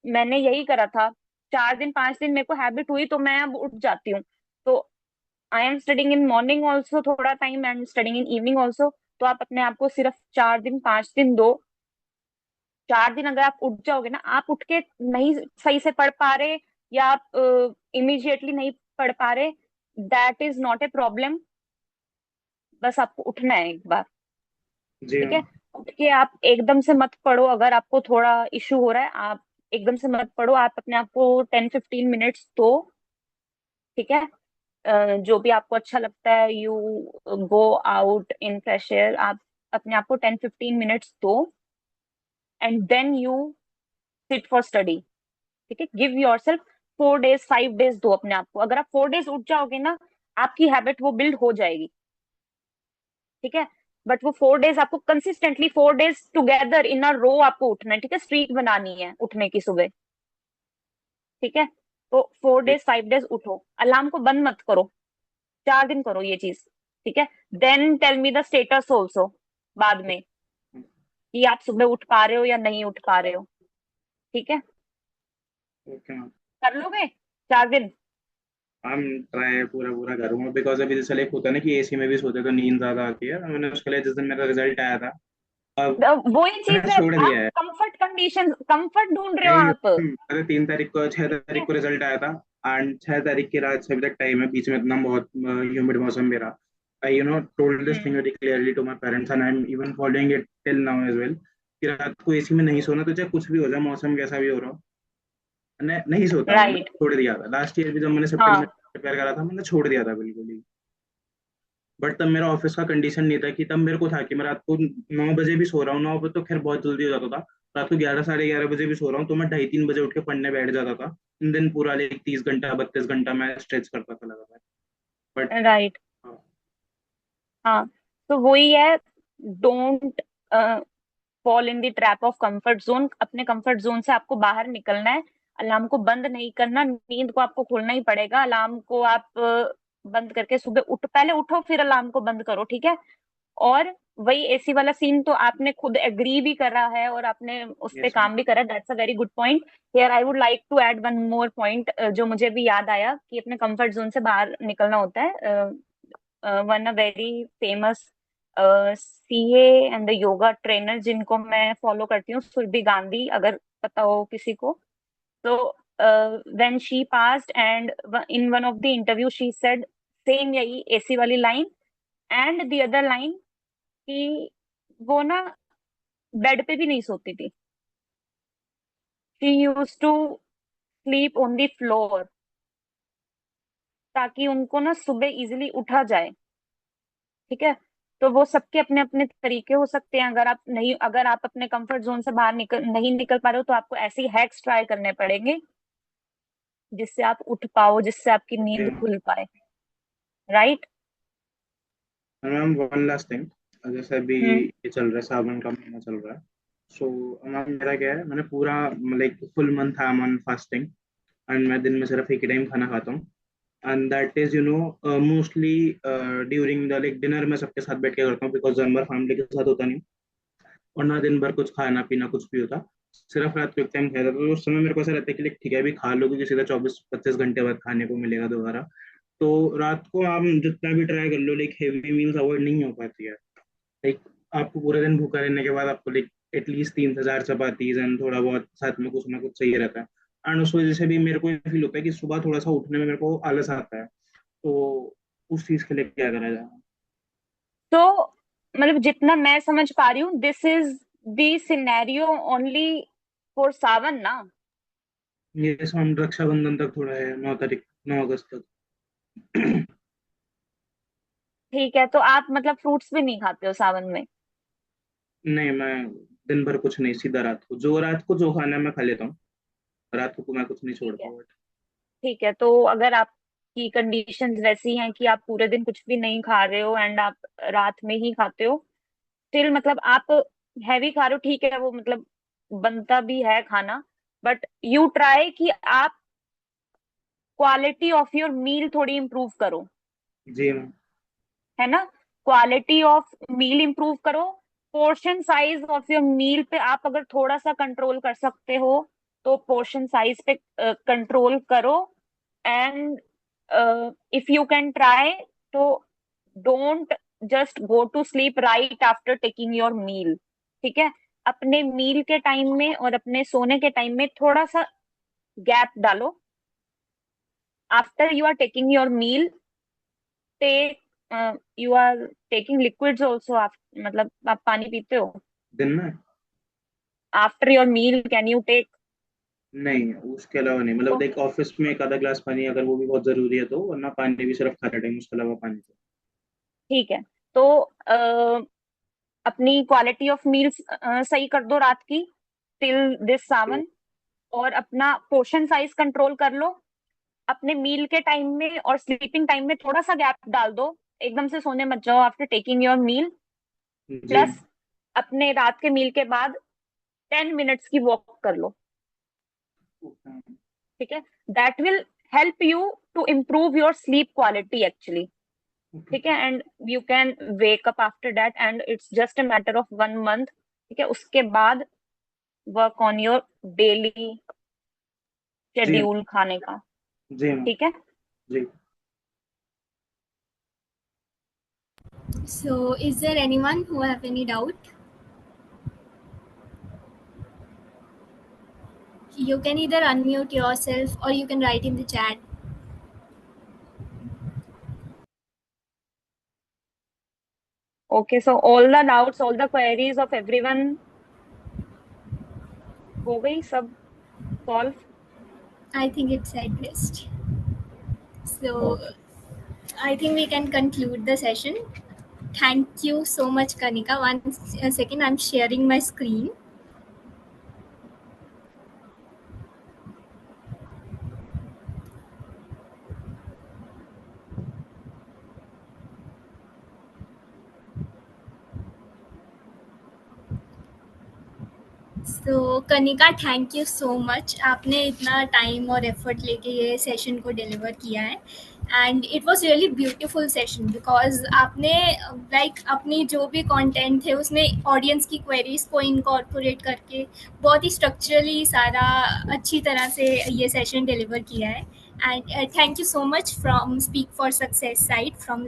मैंने यही करा था, 4 दिन 5 दिन मेरे को हैबिट हुई, तो मैं अब उठ जाती हूँ। तो I am studying in morning also थोड़ा time, and studying in evening also. तो आप अपने आप को सिर्फ 4 दिन 5 दिन दो। 4 दिन अगर आप उठ जाओगे ना, आप उठ के नहीं सही से पढ़ पा रहे, या आप इमीडिएटली नहीं पढ़ पा रहे, that is not a problem. बस आपको उठना है एक बार, जी ठीक है। हाँ। उठ के आप एकदम से मत पढ़ो, अगर आपको थोड़ा इशू हो रहा है, आप एकदम से मत पढ़ो, आप अपने आप को 10-15 मिनट्स दो, ठीक है। जो भी आपको अच्छा लगता है, you go out in fresh air, आप अपने आप को 10-15 मिनट्स दो, and then you sit for study, ठीक है। Give yourself 4 days 5 days दो अपने आप को। अगर आप 4 डेज उठ जाओगे ना, आपकी हैबिट वो बिल्ड हो जाएगी, ठीक है। बट वो 4 डेज आपको कंसिस्टेंटली 4 डेज टुगेदर इन अ रो आपको उठना है, ठीक है। स्ट्रीक बनानी है उठने की सुबह, ठीक है। तो 4 डेज 5 डेज उठो, अलार्म को बंद मत करो, 4 दिन करो ये चीज, ठीक है। Then tell me the status also बाद में, कि आप सुबह उठ पा रहे हो या नहीं उठ पा रहे हो, ठीक है। Okay ma'am. कर लोगे 4 दिन? हम ट्राई पूरा पूरा करूंगा, बिकॉज अभी जैसे लाइक होता है ना कि एसी में भी सोते तो नींद ज्यादा आती है। मैंने उसके लिए जिस दिन मेरा रिजल्ट आया था, अब वो ही चीज मैंने है, छोड़ आप दिया है। कंफर्ट कंडीशन, कंफर्ट ढूंढ रहे हो नहीं, आप, अरे 3 तारीख को 6 तारीख को रिजल्ट आया था, एंड 6 तारीख की रात से अभी तक टाइम है, बीच में इतना बहुत ह्यूमिड मौसम भी रहा। I told this thing hmm, very clearly to my parents, and I am even following it till now as well, कि रात को एसी में नहीं सोना, तो चाहे कुछ भी हो जाए, मौसम कैसा भी हो रहा हो, नहीं सोता मैं राइट, छोड़ दिया था। लास्ट ईयर भी जब मैंने सितंबर में हाँ, प्रिपेयर करा था, मैंने छोड़ दिया था बिल्कुल ही। बट तब मेरा ऑफिस का कंडीशन नहीं था, कि तब मेरे को था कि मैं रात को 9 बजे भी सो रहा हूँ, 9 बजे तो खैर बहुत जल्दी हो जाता था, रात को 11 साढ़े 11 बजे भी सो रहा हूँ, तो मैं 2:30 3 बजे उठ के पढ़ने बैठ जाता था। दिन पूरा 30 घंटा 32 घंटा मैं स्ट्रेच करता था लगातार। बट राइट, हाँ। तो वही है, don't fall in the trap of comfort zone. अपने कंफर्ट जोन से आपको बाहर निकलना है, अलार्म को बंद नहीं करना, नींद को आपको खोलना ही पड़ेगा। अलार्म को आप बंद करके सुबह पहले उठो, फिर अलार्म को बंद करो, ठीक है। और वही एसी वाला सीन तो आपने खुद एग्री भी करा है, और आपने उस पे यस मैम। काम भी करा, that's a very good point. Here I would like to add one more point, जो मुझे भी याद आया, कि अपने कंफर्ट जोन से बाहर निकलना होता है। One a very famous CA and the yoga trainer जिनको मैं फॉलो करती हूँ, सुरभि गांधी, अगर पता हो किसी को, तो when she passed, and in one of the interview she said same यही एसी वाली line, and the other line, कि वो ना बेड पे भी नहीं सोती थी, she use to sleep on the floor, ताकि उनको ना सुबह इजिली उठा जाए, ठीक है। तो वो सबके अपने अपने तरीके हो सकते हैं। अगर आप अपने कंफर्ट जोन से बाहर नहीं निकल पा रहे हो, तो आपको ऐसे ही हैक्स ट्राई करने पड़ेंगे, जिससे आप उठ पाओ, जिससे आपकी नींद खुल पाए, right. Ma'am one last thing, जैसे अभी हम्म, ये चल रहा है, सावन का महीना चल रहा है, सो मैम मेरा क्या है, मैंने पूरा like full month I am on fasting, and मैं दिन में सिर्फ एक ही टाइम खाना खाता हूँ। And that is mostly during the like dinner में सबके साथ बैठ के करता हूँ, बिकॉज जानवर फैमिली के साथ होता नहीं। और ना दिन भर कुछ खाना पीना कुछ भी होता, सिर्फ रात को एक टाइम खाता था। तो उस समय मेरे को ऐसा रहता है कि ठीक है अभी खा लो, क्योंकि सीधा 24-25 घंटे बाद खाने को मिलेगा दोबारा। तो रात को आप जितना भी ट्राई कर लो, लाइक हेवी मील्स अवॉइड नहीं हो पाती है। लाइक आपको पूरे दिन भूखा रहने के बाद आपको लाइक एटलीस्ट 3 से 4 चपातीज एंड थोड़ा बहुत साथ में कुछ ना कुछ चाहिए रहता है। एंड उस वजह से भी मेरे को फील होता है कि सुबह थोड़ा सा उठने में मेरे को आलस आता है। तो उस चीज के लिए क्या करा जाए? तो मतलब जितना मैं समझ पा रही हूँ, this is the scenario only for Sawan ना? ये हम रक्षाबंधन तक थोड़ा है, 9 तारीख, 9 अगस्त तक। ठीक है, तो आप मतलब फ्रूट्स भी नहीं खाते हो सावन में? नहीं, मैं दिन भर कुछ नहीं, सीधा रात को जो खाना है मैं खा लेता हूँ। रात को मैं कुछ नहीं ठीक है। छोड़ता बट। ठीक है, तो अगर आपकी कंडीशंस वैसी हैं कि आप पूरे दिन कुछ भी नहीं खा रहे हो एंड आप रात में ही खाते हो, स्टिल मतलब आप हैवी खा रहे हो, ठीक है, वो मतलब बनता भी है खाना, बट यू ट्राई कि आप क्वालिटी ऑफ योर मील थोड़ी इंप्रूव करो, जी मैम। है ना? क्वालिटी ऑफ मील इंप्रूव करो। Portion size of your meal पे आप अगर थोड़ा सा कंट्रोल कर सकते हो तो पोर्शन साइज पे कंट्रोल करो। And if you can try, तो don't just go to sleep right after taking your meal. ठीक है? अपने मील के टाइम में और अपने सोने के टाइम में थोड़ा सा गैप डालो। After you are taking your meal, take you are taking liquids also. आप मतलब आप पानी पीते हो दिन में? After your meal? Can you take? नहीं, उसके अलावा नहीं, मतलब देख ऑफिस में एक आधा ग्लास पानी अगर वो भी बहुत जरूरी है तो, वरना पानी भी सिर्फ खाते टाइम, उसके अलावा पानी तो। ठीक है, तो अपनी क्वालिटी ऑफ मील्स सही कर दो रात की टिल दिस सावन, और अपना पोर्शन साइज कंट्रोल कर लो। अपने मील के टाइम में और स्लीपिंग टाइम में थोड़ा सा गैप डाल दो, एकदम से सोने मत जाओ आफ्टर टेकिंग योर मील। जी। प्लस अपने रात के मील के बाद 10 मिनट्स की वॉक कर लो। ठीक है? That will help you to improve your sleep quality actually. ठीक है? And you can wake up after that and it's just a matter of 1 month. ठीक है? उसके बाद वर्क ऑन योर डेली जी। शेड्यूल खाने का। जी मैम। ठीक है? जी। So, is there anyone who have any doubt? You can either unmute yourself or you can write in the chat. Okay, so all the doubts, all the queries of everyone हो गई सब solve? I think it's addressed. So, I think we can conclude the session. Thank you so much, Kanika. One second, I'm sharing my screen. So, Kanika, thank you so much, आपने इतना टाइम और एफर्ट लेके ये सेशन को डिलीवर किया है and it was really beautiful session because आपने लाइक अपनी जो भी कंटेंट थे उसमें ऑडियंस की क्वेरीज को इनकॉर्पोरेट करके बहुत ही स्ट्रक्चरली सारा अच्छी तरह से ये सेशन डिलीवर किया है and thank you so much from speak for success side from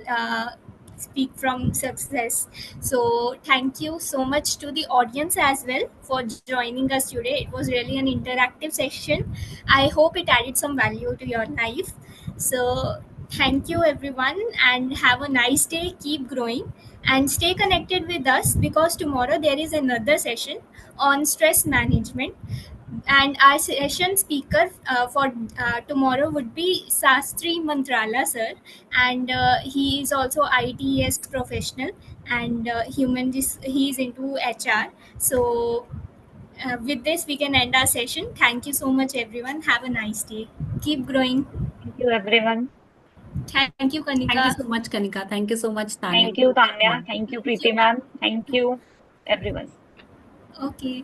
speak from success. So thank you so much to the audience as well for joining us today. It was really an interactive session. I hope it added some value to your life. So thank you everyone and have a nice day. Keep growing and stay connected with us because tomorrow there is another session on stress management, and our session speaker for tomorrow would be Sastri Mantrala sir, and he is also ITS professional and he is into HR. So with this we can end our session. Thank you so much everyone. Have a nice day. Keep growing. Thank you everyone. Thank you Thank Kanika. you so much, Kanika. Thank you so much, Tanya. Thank you Tanya, Wonderful. Thank you Thank Preeti you. Ma'am, thank you everyone. Okay.